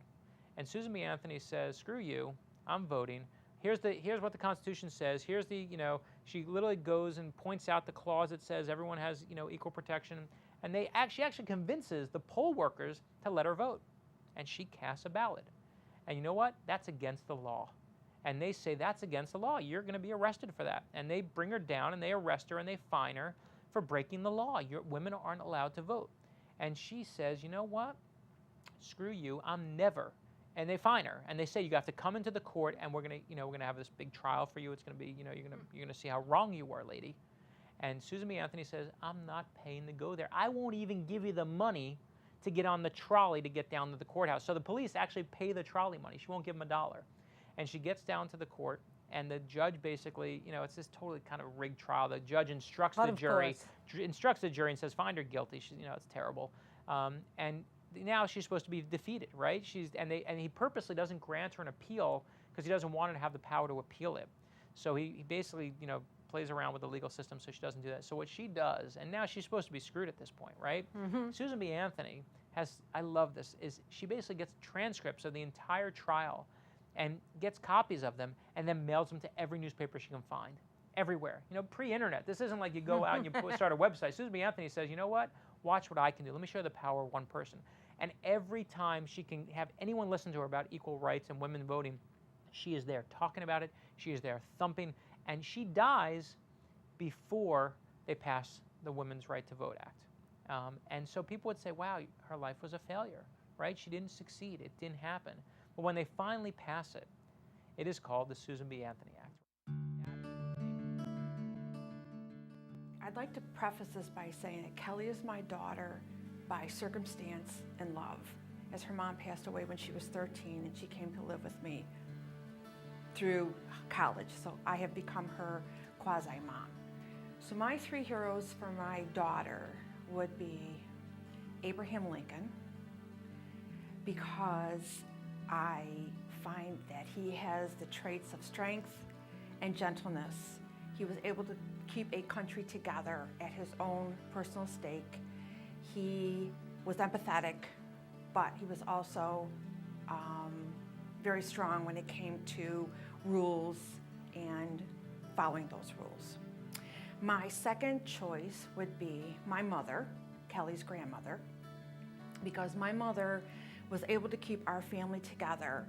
And Susan B. Anthony says, screw you, I'm voting. Here's what the Constitution says. Here's the, you know, she literally goes and points out the clause that says everyone has, you know, equal protection, and she actually convinces the poll workers to let her vote, and she casts a ballot. And you know what? That's against the law. And they say, that's against the law. You're going to be arrested for that. And they bring her down, and they arrest her, and they fine her for breaking the law. Women aren't allowed to vote. And she says, you know what? Screw you. I'm never. And they fine her. And they say, you have to come into the court, and we're going to have this big trial for you. It's going to be, you know, you're going to see how wrong you were, lady. And Susan B. Anthony says, I'm not paying to go there. I won't even give you the money to get on the trolley to get down to the courthouse. So the police actually pay the trolley money. She won't give them $1. And she gets down to the court, and the judge basically, you know, it's this totally kind of rigged trial. The judge instructs the jury and says, find her guilty. She's, you know, it's terrible. And now she's supposed to be defeated, right? And he purposely doesn't grant her an appeal because he doesn't want her to have the power to appeal it. So he basically, you know, plays around with the legal system so she doesn't do that. So what she does, and now she's supposed to be screwed at this point, right? Susan B. Anthony has, I love this, is she basically gets transcripts of the entire trial and gets copies of them and then mails them to every newspaper she can find, everywhere. You know, pre-internet. This isn't like you go out and you start a website. Susan B. Anthony says, you know what? Watch what I can do. Let me show you the power of one person. And every time she can have anyone listen to her about equal rights and women voting, she is there talking about it. She is there thumping. And she dies before they pass the Women's Right to Vote Act. And so people would say, wow, her life was a failure, right? She didn't succeed. It didn't happen. But when they finally pass it, it is called the Susan B. Anthony Act. I'd like to preface this by saying that Kelly is my daughter by circumstance and love, as her mom passed away when she was 13 and she came to live with me through college, so I have become her quasi-mom. So my three heroes for my daughter would be Abraham Lincoln, because I find that he has the traits of strength and gentleness. He was able to keep a country together at his own personal stake. He was empathetic, but he was also very strong when it came to rules and following those rules. My second choice would be my mother, Kelly's grandmother, because my mother was able to keep our family together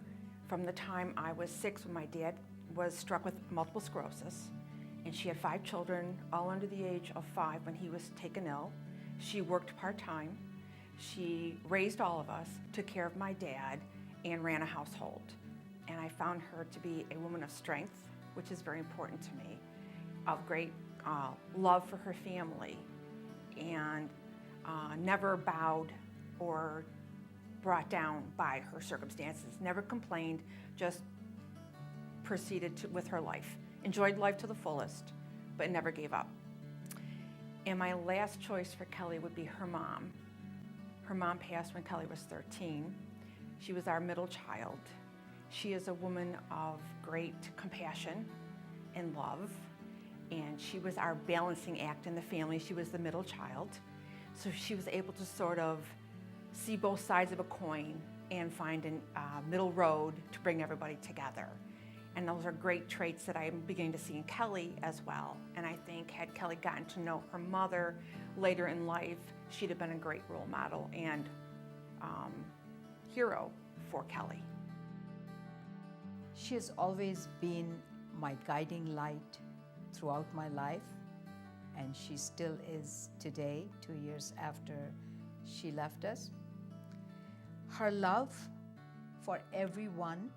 from the time I was 6 when my dad was struck with multiple sclerosis, and she had 5 children, all under the age of 5 when he was taken ill. She worked part-time. She raised all of us, took care of my dad, and ran a household. And I found her to be a woman of strength, which is very important to me, of great love for her family, and never bowed or brought down by her circumstances, never complained, just proceeded with her life. Enjoyed life to the fullest, but never gave up. And my last choice for Kelly would be her mom. Her mom passed when Kelly was 13. She was our middle child. She is a woman of great compassion and love, and she was our balancing act in the family. She was the middle child, so she was able to sort of see both sides of a coin and find a middle road to bring everybody together. And those are great traits that I'm beginning to see in Kelly as well. And I think had Kelly gotten to know her mother later in life, she'd have been a great role model and hero for Kelly. She has always been my guiding light throughout my life, and she still is today, 2 years after she left us. Her love for everyone,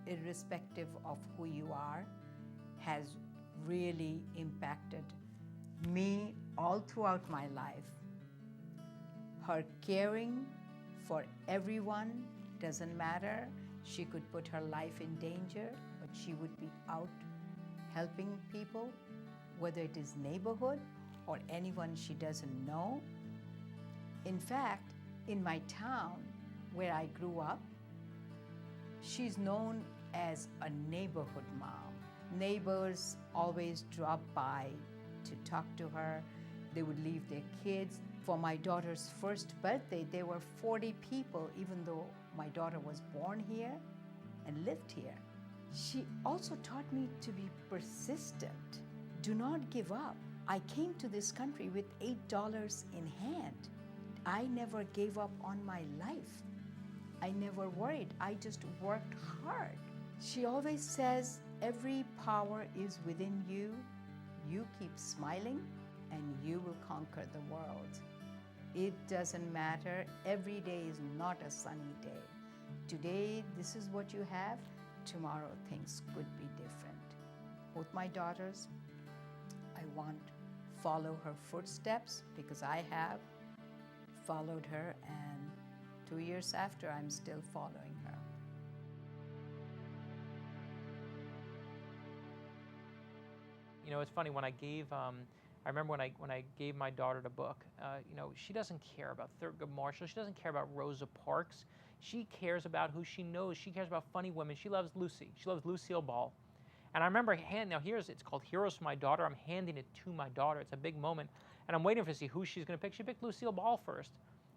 irrespective of who you are, has really impacted me all throughout my life. Her caring for everyone doesn't matter. She could put her life in danger, but she would be out helping people, whether it is neighborhood or anyone she doesn't know. In fact, in my town where I grew up, she's known as a neighborhood mom. Neighbors always drop by to talk to her. They would leave their kids. For my daughter's first birthday, there were 40 people, even though my daughter was born here and lived here. She also taught me to be persistent. Do not give up. I came to this country with $8 in hand. I never gave up on my life. I never worried. I just worked hard. She always says, every power is within you. You keep smiling and you will conquer the world. It doesn't matter. Every day is not a sunny day. Today, this is what you have. Tomorrow, things could be different. Both my daughters, I want to follow her footsteps because I have followed her, and 2 years after, I'm still following her. You know, it's funny, when I gave, I remember when I gave my daughter the book, you know, she doesn't care about Thurgood Marshall. She doesn't care about Rosa Parks. She cares about who she knows. She cares about funny women. She loves Lucy. She loves Lucille Ball. And I remember, it's called Heroes for My Daughter. I'm handing it to my daughter. It's a big moment. And I'm waiting to see who she's going to pick. She picked Lucille Ball first.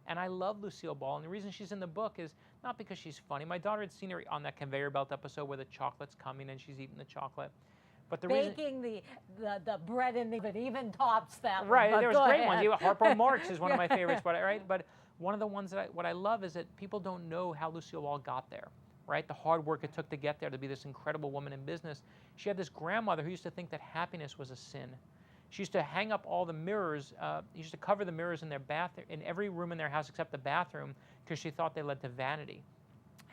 And I love Lucille Ball. And the reason she's in the book is not because she's funny. My daughter had seen her on that conveyor belt episode where the chocolate's coming and she's eating the chocolate. But the baking the bread in it even tops that. Right, one, there was great ahead. ones. Harpo Marx is one of my favorites, but one of the ones that what I love is that people don't know how Lucille Ball got there, right? The hard work it took to get there, to be this incredible woman in business. She had this grandmother who used to think that happiness was a sin. She used to hang up all the mirrors. Used to cover the mirrors in their bathroom, in every room in their house except the bathroom, because she thought they led to vanity.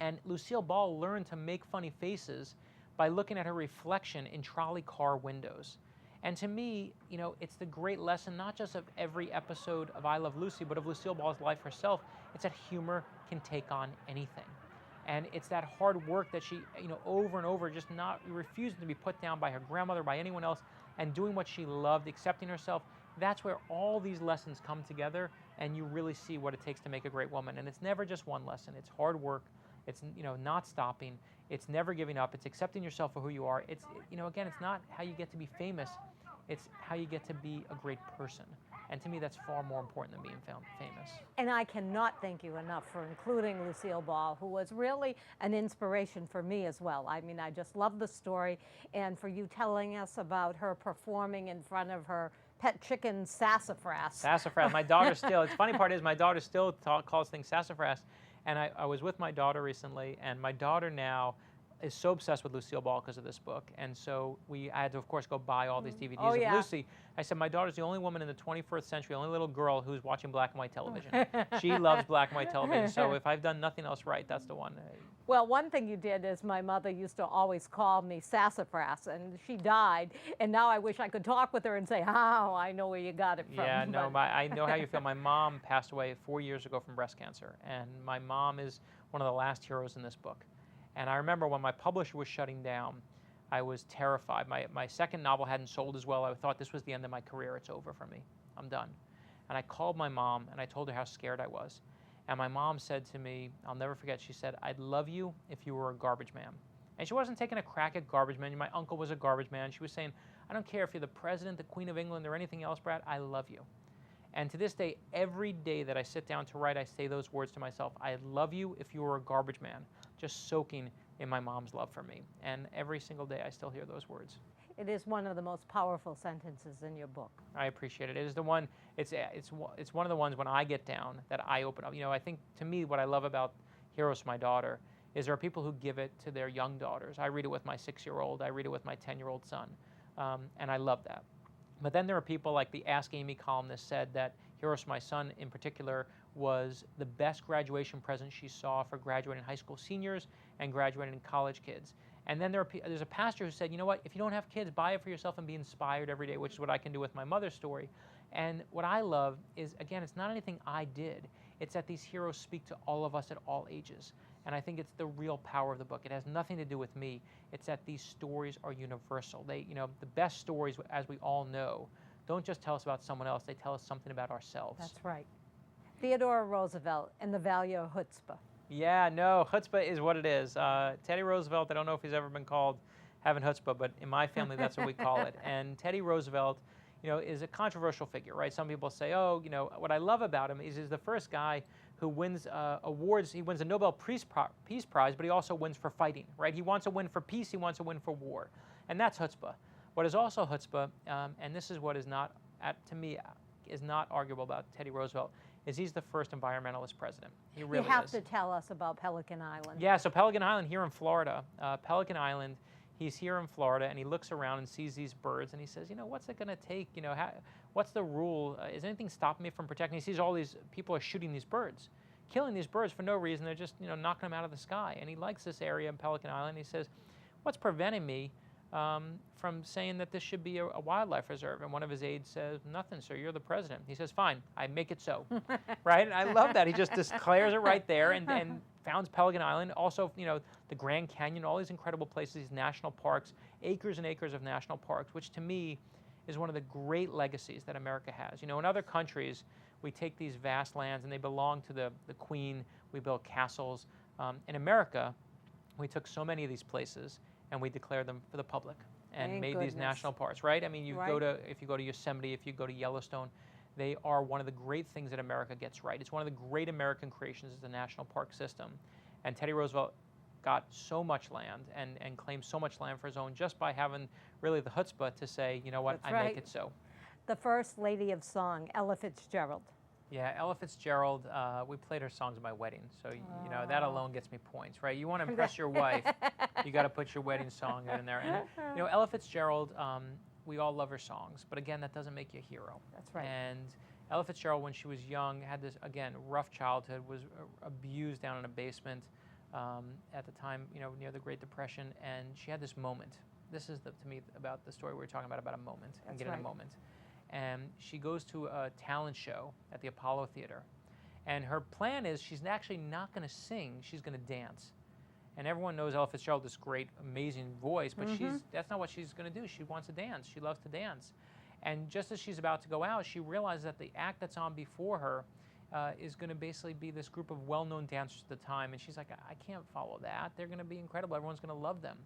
And Lucille Ball learned to make funny faces by looking at her reflection in trolley car windows. And to me, you know, it's the great lesson, not just of every episode of I Love Lucy, but of Lucille Ball's life herself. It's that humor can take on anything. And it's that hard work that she, you know, over and over, just not refusing to be put down by her grandmother, by anyone else, and doing what she loved, accepting herself. That's where all these lessons come together, and you really see what it takes to make a great woman. And it's never just one lesson. It's hard work. It's, you know, not stopping. It's never giving up. It's accepting yourself for who you are. It's, you know, again, it's not how you get to be famous. It's how you get to be a great person. And to me, that's far more important than being famous. And I cannot thank you enough for including Lucille Ball, who was really an inspiration for me as well. I mean, I just love the story, and for you telling us about her performing in front of her pet chicken, Sassafras. Sassafras. My daughter still, the funny part is my daughter still calls things Sassafras. And I was with my daughter recently, and my daughter now is so obsessed with Lucille Ball because of this book. And so I had to, of course, go buy all these DVDs of Lucy. I said, my daughter's the only woman in the 21st century, only little girl who's watching black and white television. She loves black and white television. So if I've done nothing else right, that's the one. Well, one thing you did is my mother used to always call me Sassafras, and she died. And now I wish I could talk with her and say, oh, I know where you got it from. Yeah, no, I know how you feel. My mom passed away 4 years ago from breast cancer. And my mom is one of the last heroes in this book. And I remember when my publisher was shutting down, I was terrified. My second novel hadn't sold as well. I thought this was the end of my career. It's over for me. I'm done. And I called my mom, and I told her how scared I was. And my mom said to me, I'll never forget, she said, I'd love you if you were a garbage man. And she wasn't taking a crack at garbage men. My uncle was a garbage man. She was saying, I don't care if you're the president, the Queen of England, or anything else, Brad, I love you. And to this day, every day that I sit down to write, I say those words to myself. I love you if you were a garbage man, just soaking in my mom's love for me. And every single day I still hear those words. It is one of the most powerful sentences in your book. I appreciate it. It is the one, it's one of the ones when I get down that I open up. You know, I think to me what I love about Heroes for My Daughter is there are people who give it to their young daughters. I read it with my 6-year-old, I read it with my 10-year-old son, and I love that. But then there are people like the Ask Amy columnist said that Heroes for My Son in particular was the best graduation present she saw for graduating high school seniors and graduating college kids. And then there's a pastor who said, you know what, if you don't have kids, buy it for yourself and be inspired every day, which is what I can do with my mother's story. And what I love is, again, it's not anything I did. It's that these heroes speak to all of us at all ages. And I think it's the real power of the book. It has nothing to do with me. It's that these stories are universal. They, you know, the best stories, as we all know, don't just tell us about someone else. They tell us something about ourselves. That's right. Theodore Roosevelt and the value of chutzpah. Yeah, no, chutzpah is what it is. Teddy Roosevelt, I don't know if he's ever been called having chutzpah, but in my family, that's what we call it. And Teddy Roosevelt, you know, is a controversial figure, right? Some people say, oh, you know, what I love about him is he's the first guy who wins awards. He wins a Nobel Peace Prize, but he also wins for fighting, right? He wants a win for peace. He wants a win for war. And that's chutzpah. What is also chutzpah, and this is what is not, to me, is not arguable about Teddy Roosevelt, is he's the first environmentalist president. He really is. You have to tell us about Pelican Island. Yeah, so Pelican Island here in Florida. Pelican Island, he's here in Florida, and he looks around and sees these birds, and he says, you know, what's it going to take? You know, what's the rule? Is anything stopping me from protecting? He sees all these people are shooting these birds, killing these birds for no reason. They're just, you know, knocking them out of the sky. And he likes this area in Pelican Island. He says, what's preventing me from saying that this should be a wildlife reserve? And one of his aides says, nothing, sir, you're the president. He says, fine, I make it so, right? And I love that. He just declares it right there and founds Pelican Island. Also, you know, the Grand Canyon, all these incredible places, these national parks, acres and acres of national parks, which to me is one of the great legacies that America has. You know, in other countries, we take these vast lands and they belong to the queen. We build castles. In America, we took so many of these places and we declared them for the public and made these national parks, right? I mean, if you go to Yosemite, if you go to Yellowstone, they are one of the great things that America gets right. It's one of the great American creations is the national park system. And Teddy Roosevelt got so much land and claimed so much land for his own just by having really the chutzpah to say, you know what, I make it so. The first lady of song, Ella Fitzgerald. Yeah, Ella Fitzgerald, we played her songs at my wedding, so you know that alone gets me points, right? You want to impress your wife, you got to put your wedding song in there. And you know, Ella Fitzgerald, we all love her songs, but again, that doesn't make you a hero. That's right. And Ella Fitzgerald, when she was young, had this again rough childhood, was abused down in a basement at the time, you know, near the Great Depression, and she had this moment. This is to me about the story we were talking about a moment and getting a moment. And she goes to a talent show at the Apollo Theater. And her plan is she's actually not going to sing, she's going to dance. And everyone knows Ella Fitzgerald, this great, amazing voice, but that's not what she's going to do. She wants to dance. She loves to dance. And just as she's about to go out, she realizes that the act that's on before her is going to basically be this group of well-known dancers at the time. And she's like, I can't follow that. They're going to be incredible. Everyone's going to love them.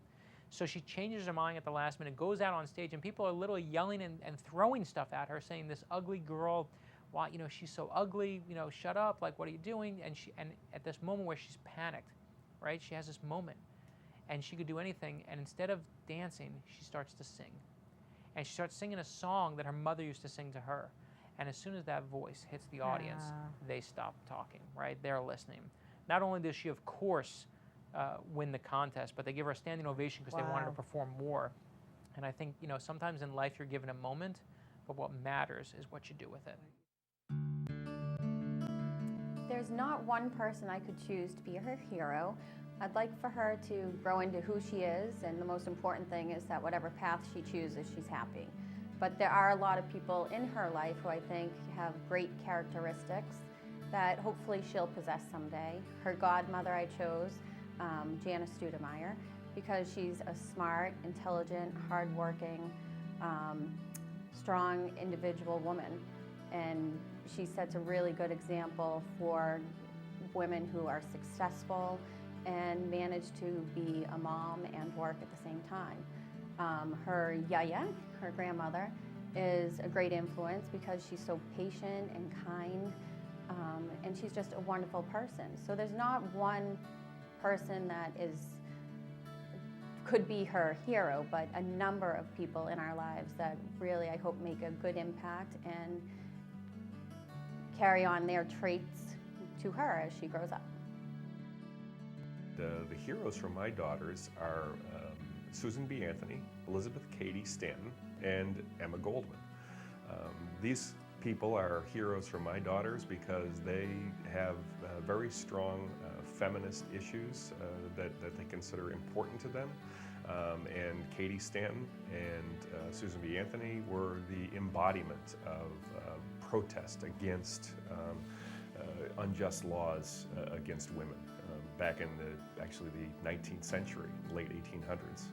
So she changes her mind at the last minute, goes out on stage, and people are literally yelling and throwing stuff at her, saying, this ugly girl, why, you know, she's so ugly, you know, shut up, like, what are you doing? And at this moment where she's panicked, right, she has this moment, and she could do anything, and instead of dancing, she starts to sing. And she starts singing a song that her mother used to sing to her. And as soon as that voice hits the audience, they stop talking, right? They're listening. Not only does she, of course, win the contest, but they give her a standing ovation because they want her to perform more. And I think, you know, sometimes in life you're given a moment, but what matters is what you do with it. There's not one person I could choose to be her hero. I'd like for her to grow into who she is, and the most important thing is that whatever path she chooses, she's happy. But there are a lot of people in her life who I think have great characteristics that hopefully she'll possess someday. Her godmother I chose, Janice Studemeyer, because she's a smart, intelligent, hardworking, strong individual woman. And she sets a really good example for women who are successful and manage to be a mom and work at the same time. Her yaya, her grandmother, is a great influence because she's so patient and kind, and she's just a wonderful person. So there's not one person that is could be her hero, but a number of people in our lives that really, I hope, make a good impact and carry on their traits to her as she grows up. The heroes from my daughters are Susan B. Anthony, Elizabeth Cady Stanton, and Emma Goldman. These people are heroes from my daughters because they have very strong feminist issues that they consider important to them. And Cady Stanton and Susan B. Anthony were the embodiment of protest against unjust laws against women back in actually the 19th century, late 1800s.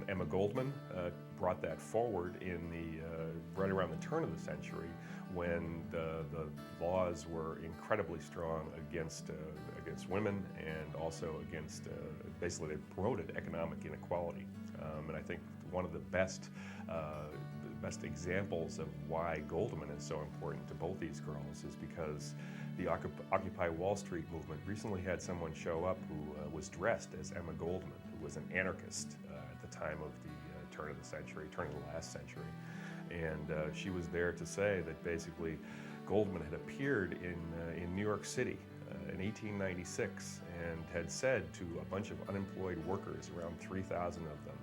Emma Goldman brought that forward in right around the turn of the century when the laws were incredibly strong against women and also against, basically they promoted economic inequality. And I think one of the best examples of why Goldman is so important to both these girls is because the Occupy Wall Street movement recently had someone show up who was dressed as Emma Goldman, who was an anarchist at the time of the turn of the last century. And she was there to say that basically Goldman had appeared in New York City in 1896 and had said to a bunch of unemployed workers, around 3,000 of them,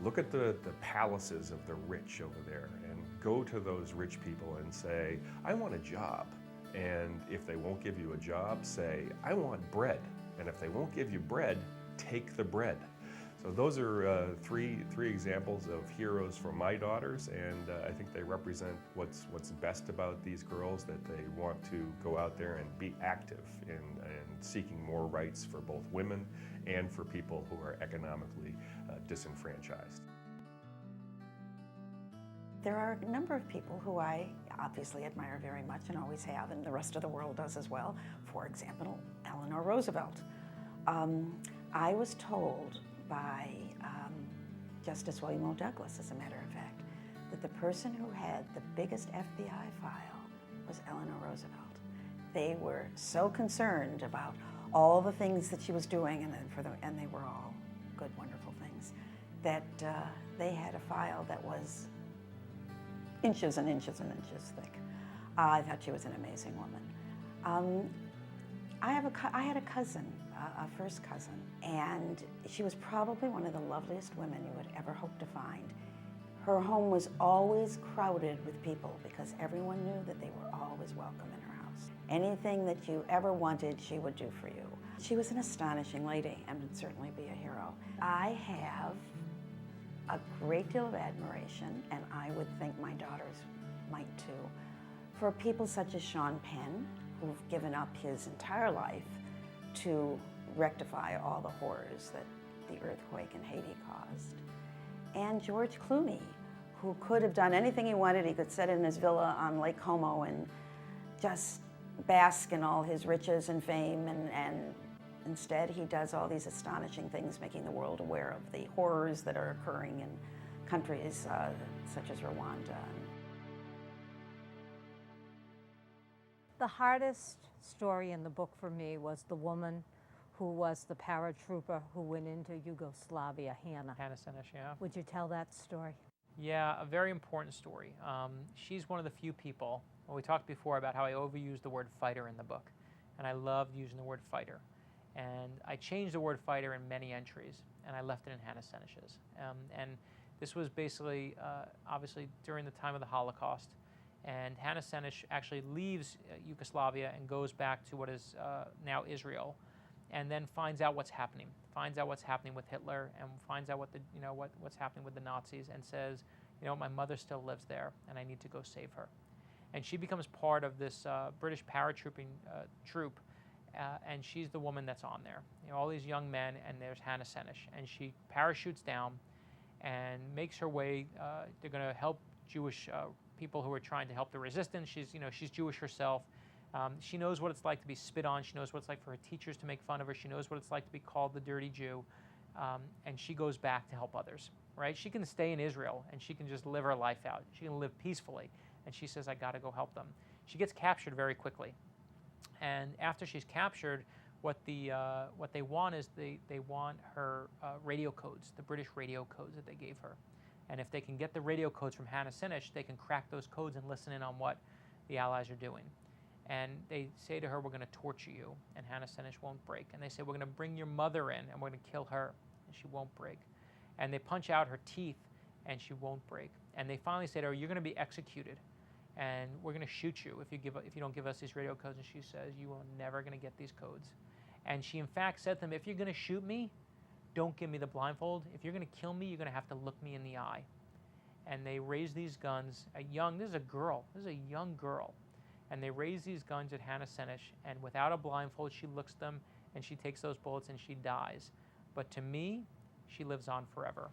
look at the palaces of the rich over there and go to those rich people and say, I want a job. And if they won't give you a job, say, I want bread. And if they won't give you bread, take the bread. So those are three examples of heroes for my daughters, and I think they represent what's best about these girls, that they want to go out there and be active in seeking more rights for both women and for people who are economically disenfranchised. There are a number of people who I obviously admire very much and always have, and the rest of the world does as well. For example, Eleanor Roosevelt. I was told by Justice William O. Douglas, as a matter of fact, that the person who had the biggest FBI file was Eleanor Roosevelt. They were so concerned about all the things that she was doing, and they were all good, wonderful things, that they had a file that was inches and inches and inches thick. I thought she was an amazing woman. I had a cousin, a first cousin, and she was probably one of the loveliest women you would ever hope to find. Her home was always crowded with people because everyone knew that they were always welcome in her house. Anything that you ever wanted, she would do for you. She was an astonishing lady and would certainly be a hero. I have a great deal of admiration, and I would think my daughters might too, for people such as Sean Penn, who've given up his entire life to rectify all the horrors that the earthquake in Haiti caused. And George Clooney, who could have done anything he wanted. He could sit in his villa on Lake Como and just bask in all his riches and fame, and instead he does all these astonishing things, making the world aware of the horrors that are occurring in countries such as Rwanda. The hardest story in the book for me was the woman who was the paratrooper who went into Yugoslavia, Hannah. Hannah Senesh, yeah. Would you tell that story? Yeah, a very important story. She's one of the few people, well, we talked before about how I overused the word fighter in the book, and I loved using the word fighter. And I changed the word fighter in many entries, and I left it in Hannah Senesh's. And this was basically, obviously, during the time of the Holocaust. And Hannah Senesh actually leaves Yugoslavia and goes back to what is now Israel, and then finds out what's happening. Finds out what's happening with Hitler, and finds out what's happening with the Nazis, and says, my mother still lives there, and I need to go save her. And she becomes part of this British paratrooping troop. And she's the woman that's on there. All these young men, and there's Hannah Senesh. And she parachutes down and makes her way. They're going to help Jewish people who are trying to help the resistance. She's Jewish herself. She knows what it's like to be spit on. She knows what it's like for her teachers to make fun of her. She knows what it's like to be called the dirty Jew. And she goes back to help others, right? She can stay in Israel, and she can just live her life out. She can live peacefully. And she says, I got to go help them. She gets captured very quickly. And after she's captured, what they want is they want her radio codes, the British radio codes that they gave her. And if they can get the radio codes from Hannah Sinich, they can crack those codes and listen in on what the Allies are doing. And they say to her, we're going to torture you, and Hannah Sinich won't break. And they say, we're going to bring your mother in, and we're going to kill her, and she won't break. And they punch out her teeth, and she won't break. And they finally say to her, you're going to be executed, and we're going to shoot you if you don't give us these radio codes. And she says, you are never going to get these codes. And she, in fact, said to them, if you're going to shoot me, don't give me the blindfold. If you're going to kill me, you're going to have to look me in the eye. And they raise these guns. This is a girl. This is a young girl. And they raise these guns at Hannah Sinich, and without a blindfold, she looks them, and she takes those bullets, and she dies. But to me, she lives on forever.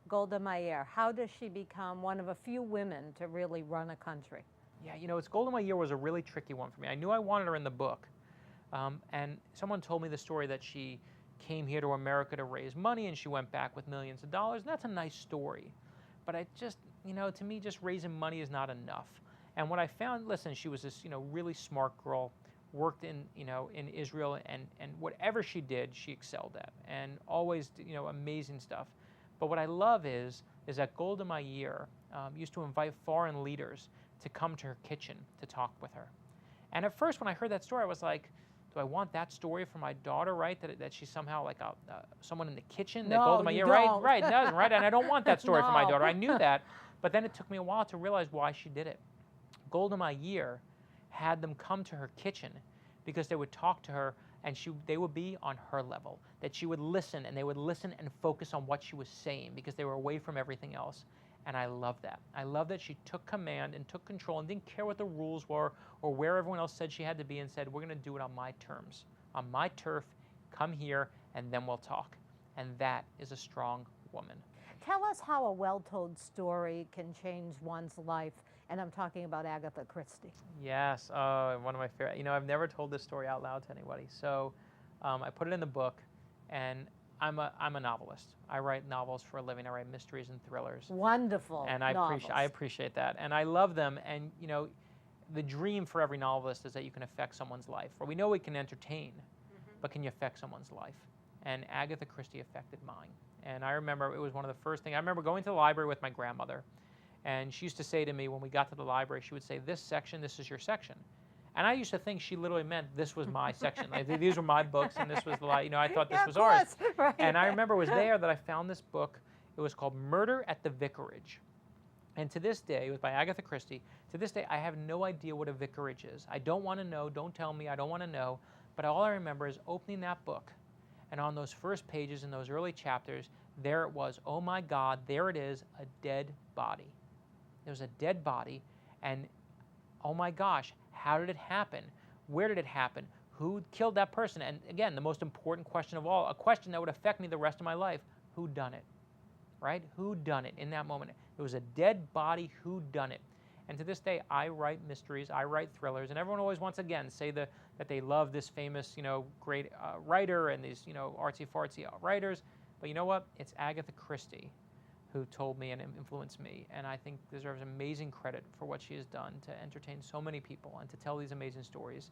Golda Meir, how does she become one of a few women to really run a country? Yeah, you know, Golda Meir was a really tricky one for me. I knew I wanted her in the book. And someone told me the story that she came here to America to raise money, and she went back with millions of dollars. And that's a nice story. But I just, you know, to me, just raising money is not enough. And what I found, listen, she was this, you know, really smart girl, worked in, you know, in Israel, and whatever she did, she excelled at, and always, you know, amazing stuff. But what I love is that Golda Meir used to invite foreign leaders to come to her kitchen to talk with her. And at first, when I heard that story, I was like, do I want that story for my daughter, right? That she's somehow like someone in the kitchen? That No, Golda Meir, you right? don't. Right, doesn't, right? And I don't want that story for my No. daughter. I knew that. But then it took me a while to realize why she did it. Golda Meir had them come to her kitchen because they would talk to her, and they would be on her level, that she would listen, and they would listen and focus on what she was saying because they were away from everything else. And I love that. I love that she took command and took control and didn't care what the rules were or where everyone else said she had to be, and said, we're going to do it on my terms, on my turf, come here, and then we'll talk. And that is a strong woman. Tell us how a well-told story can change one's life, and I'm talking about Agatha Christie. Yes, one of my favorite. You know, I've never told this story out loud to anybody, so I put it in the book, and I'm a novelist. I write novels for a living. I write mysteries and thrillers. Wonderful And novels. I appreciate that, and I love them. And you know, the dream for every novelist is that you can affect someone's life. Or we know we can entertain, but can you affect someone's life? And Agatha Christie affected mine. And I remember it was one of the first things. I remember going to the library with my grandmother, and she used to say to me when we got to the library, she would say, this section, this is your section. And I used to think she literally meant this was my section. Like, these were my books, and this was the, you know, I thought this was ours. Right. And I remember it was there that I found this book. It was called Murder at the Vicarage. And to this day, it was by Agatha Christie. To this day, I have no idea what a vicarage is. I don't want to know. Don't tell me. I don't want to know. But all I remember is opening that book, and on those first pages in those early chapters, there it was. Oh my God, there it is, a dead body. There was a dead body, and oh my gosh, how did it happen? Where did it happen? Who killed that person? And again, the most important question of all, a question that would affect me the rest of my life, who done it? Right? Who done it in that moment? It was a dead body, who done it? And to this day, I write mysteries, I write thrillers, and everyone always, once again, say that they love this famous, you know, great writer and these, you know, artsy-fartsy writers. But you know what? It's Agatha Christie who told me and influenced me, and I think deserves amazing credit for what she has done to entertain so many people and to tell these amazing stories.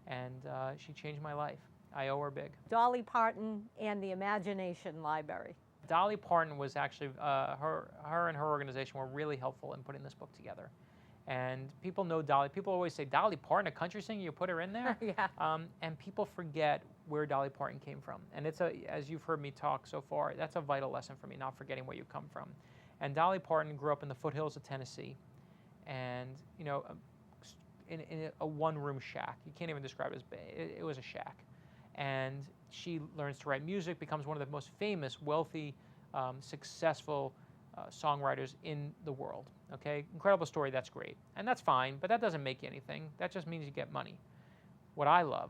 And she changed my life. I owe her big. Dolly Parton and the Imagination Library. Dolly Parton was actually, her and her organization were really helpful in putting this book together. And people know Dolly. People always say, Dolly Parton, a country singer, you put her in there? Yeah. And people forget where Dolly Parton came from. And it's as you've heard me talk so far, that's a vital lesson for me, not forgetting where you come from. And Dolly Parton grew up in the foothills of Tennessee, and, you know, in a one-room shack. You can't even describe it as big. It was a shack. And she learns to write music, becomes one of the most famous, wealthy, successful songwriters in the world. Okay, incredible story, that's great. And that's fine, but that doesn't make you anything. That just means you get money. What I love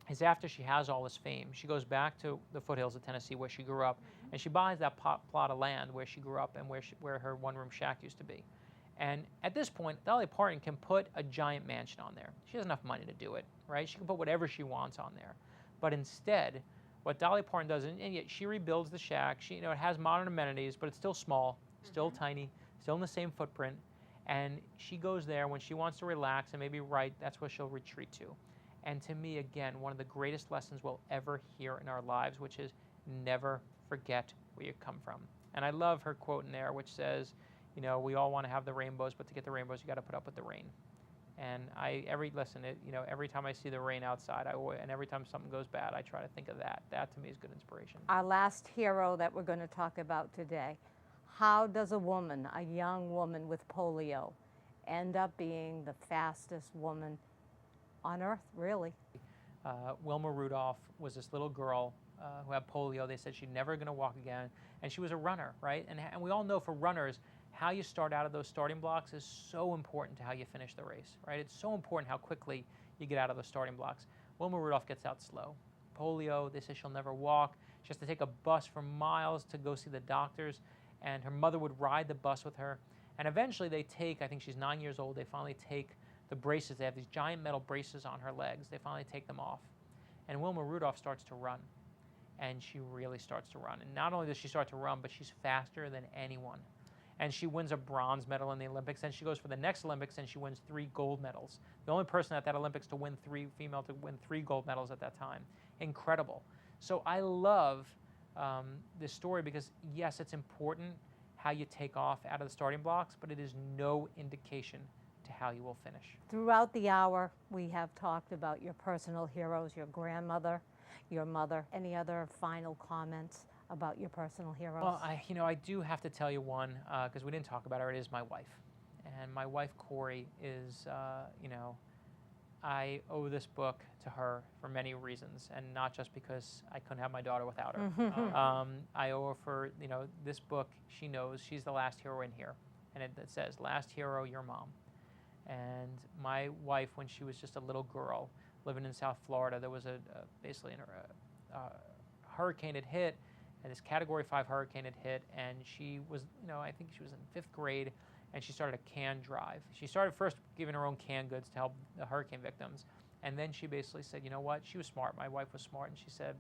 is after she has all this fame, she goes back to the foothills of Tennessee where she grew up, and she buys that plot of land where she grew up and where her one-room shack used to be. And at this point, Dolly Parton can put a giant mansion on there. She has enough money to do it, right? She can put whatever she wants on there. But instead, what Dolly Parton does, and yet she rebuilds the shack. She, you know, it has modern amenities, but it's still small, still tiny, still in the same footprint. And she goes there when she wants to relax and maybe write. That's where she'll retreat to. And to me, again, one of the greatest lessons we'll ever hear in our lives, which is never forget where you come from. And I love her quote in there, which says, you know, we all want to have the rainbows, but to get the rainbows, you got to put up with the rain. And every time I see the rain outside, and every time something goes bad, I try to think of that. That to me is good inspiration. Our last hero that we're going to talk about today. How does a woman, a young woman with polio, end up being the fastest woman on earth, really? Wilma Rudolph was this little girl who had polio. They said she's never going to walk again, and she was a runner, right? And we all know for runners, how you start out of those starting blocks is so important to how you finish the race, right? It's so important how quickly you get out of those starting blocks. Wilma Rudolph gets out slow. Polio, they say she'll never walk. She has to take a bus for miles to go see the doctors, and her mother would ride the bus with her. And eventually they take, I think she's 9 years old, they finally take the braces. They have these giant metal braces on her legs. They finally take them off. And Wilma Rudolph starts to run. And she really starts to run. And not only does she start to run, but she's faster than anyone. And she wins a bronze medal in the Olympics. Then she goes for the next Olympics and she wins 3 gold medals. The only person at that Olympics to win female to win 3 gold medals at that time. Incredible. So I love this story because, yes, it's important how you take off out of the starting blocks, but it is no indication to how you will finish. Throughout the hour, we have talked about your personal heroes, your grandmother, your mother. Any other final comments about your personal heroes? Well, I do have to tell you one, because we didn't talk about her. It is my wife. And my wife, Corey, is, I owe this book to her for many reasons, and not just because I couldn't have my daughter without her. I owe her for, this book. She knows she's the last hero in here. And it says, last hero, your mom. And my wife, when she was just a little girl living in South Florida, there was basically a hurricane had hit, and this Category 5 hurricane had hit, and she was, I think she was in 5th grade, and she started a can drive. She started first giving her own canned goods to help the hurricane victims, and then she basically said, you know what, she was smart, my wife was smart, and she said,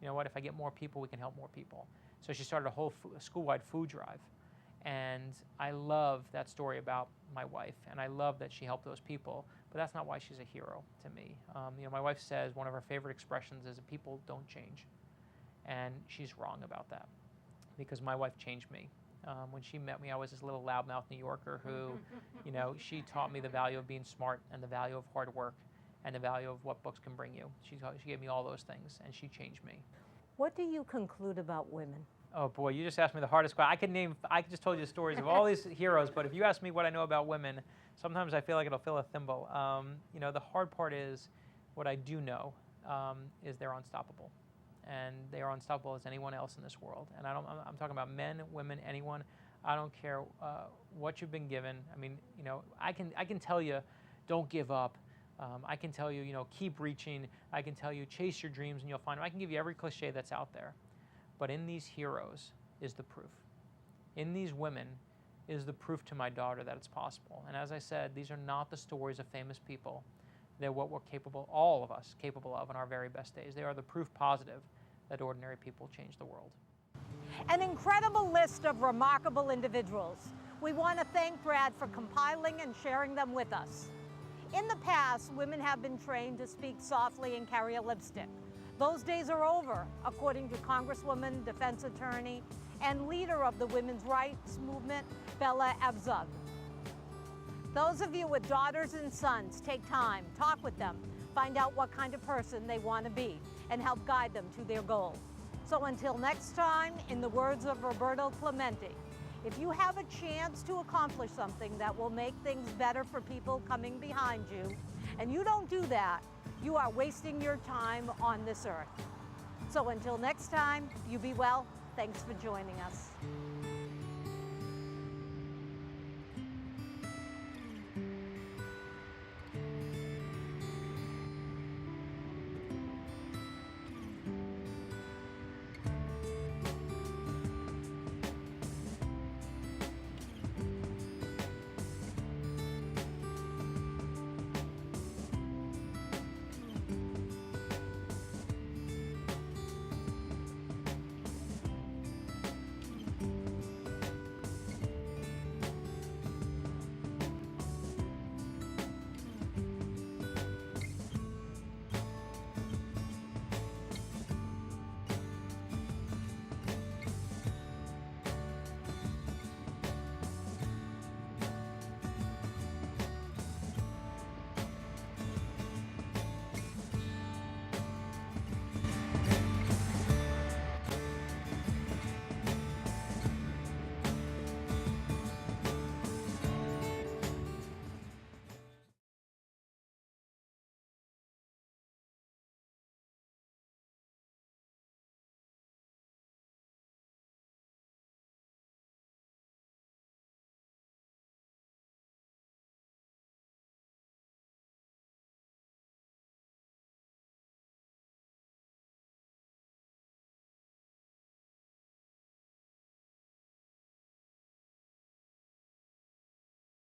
you know what, if I get more people, we can help more people. So she started a whole school-wide food drive. And I love that story about my wife, and I love that she helped those people, but that's not why she's a hero to me. My wife says one of her favorite expressions is that people don't change, and she's wrong about that, because my wife changed me. When she met me, I was this little loudmouth New Yorker who, she taught me the value of being smart and the value of hard work and the value of what books can bring you. She gave me all those things, and she changed me. What do you conclude about women? Oh boy, you just asked me the hardest question. I just told you the stories of all these heroes, but if you ask me what I know about women, sometimes I feel like it'll fill a thimble. The hard part is, what I do know is they're unstoppable. And they are unstoppable as anyone else in this world. And I'm talking about men, women, anyone. I don't care what you've been given. I mean, I can tell you, don't give up. I can tell you, keep reaching. I can tell you, chase your dreams and you'll find them. I can give you every cliche that's out there. But in these heroes is the proof. In these women is the proof to my daughter that it's possible. And as I said, these are not the stories of famous people. They're what we're capable, all of us, capable of in our very best days. They are the proof positive that ordinary people change the world. An incredible list of remarkable individuals. We want to thank Brad for compiling and sharing them with us. In the past, women have been trained to speak softly and carry a lipstick. Those days are over, according to Congresswoman, defense attorney, and leader of the women's rights movement, Bella Abzug. Those of you with daughters and sons, take time, talk with them, find out what kind of person they want to be, and help guide them to their goal. So until next time, in the words of Roberto Clemente, if you have a chance to accomplish something that will make things better for people coming behind you, and you don't do that, you are wasting your time on this earth. So until next time, you be well. Thanks for joining us.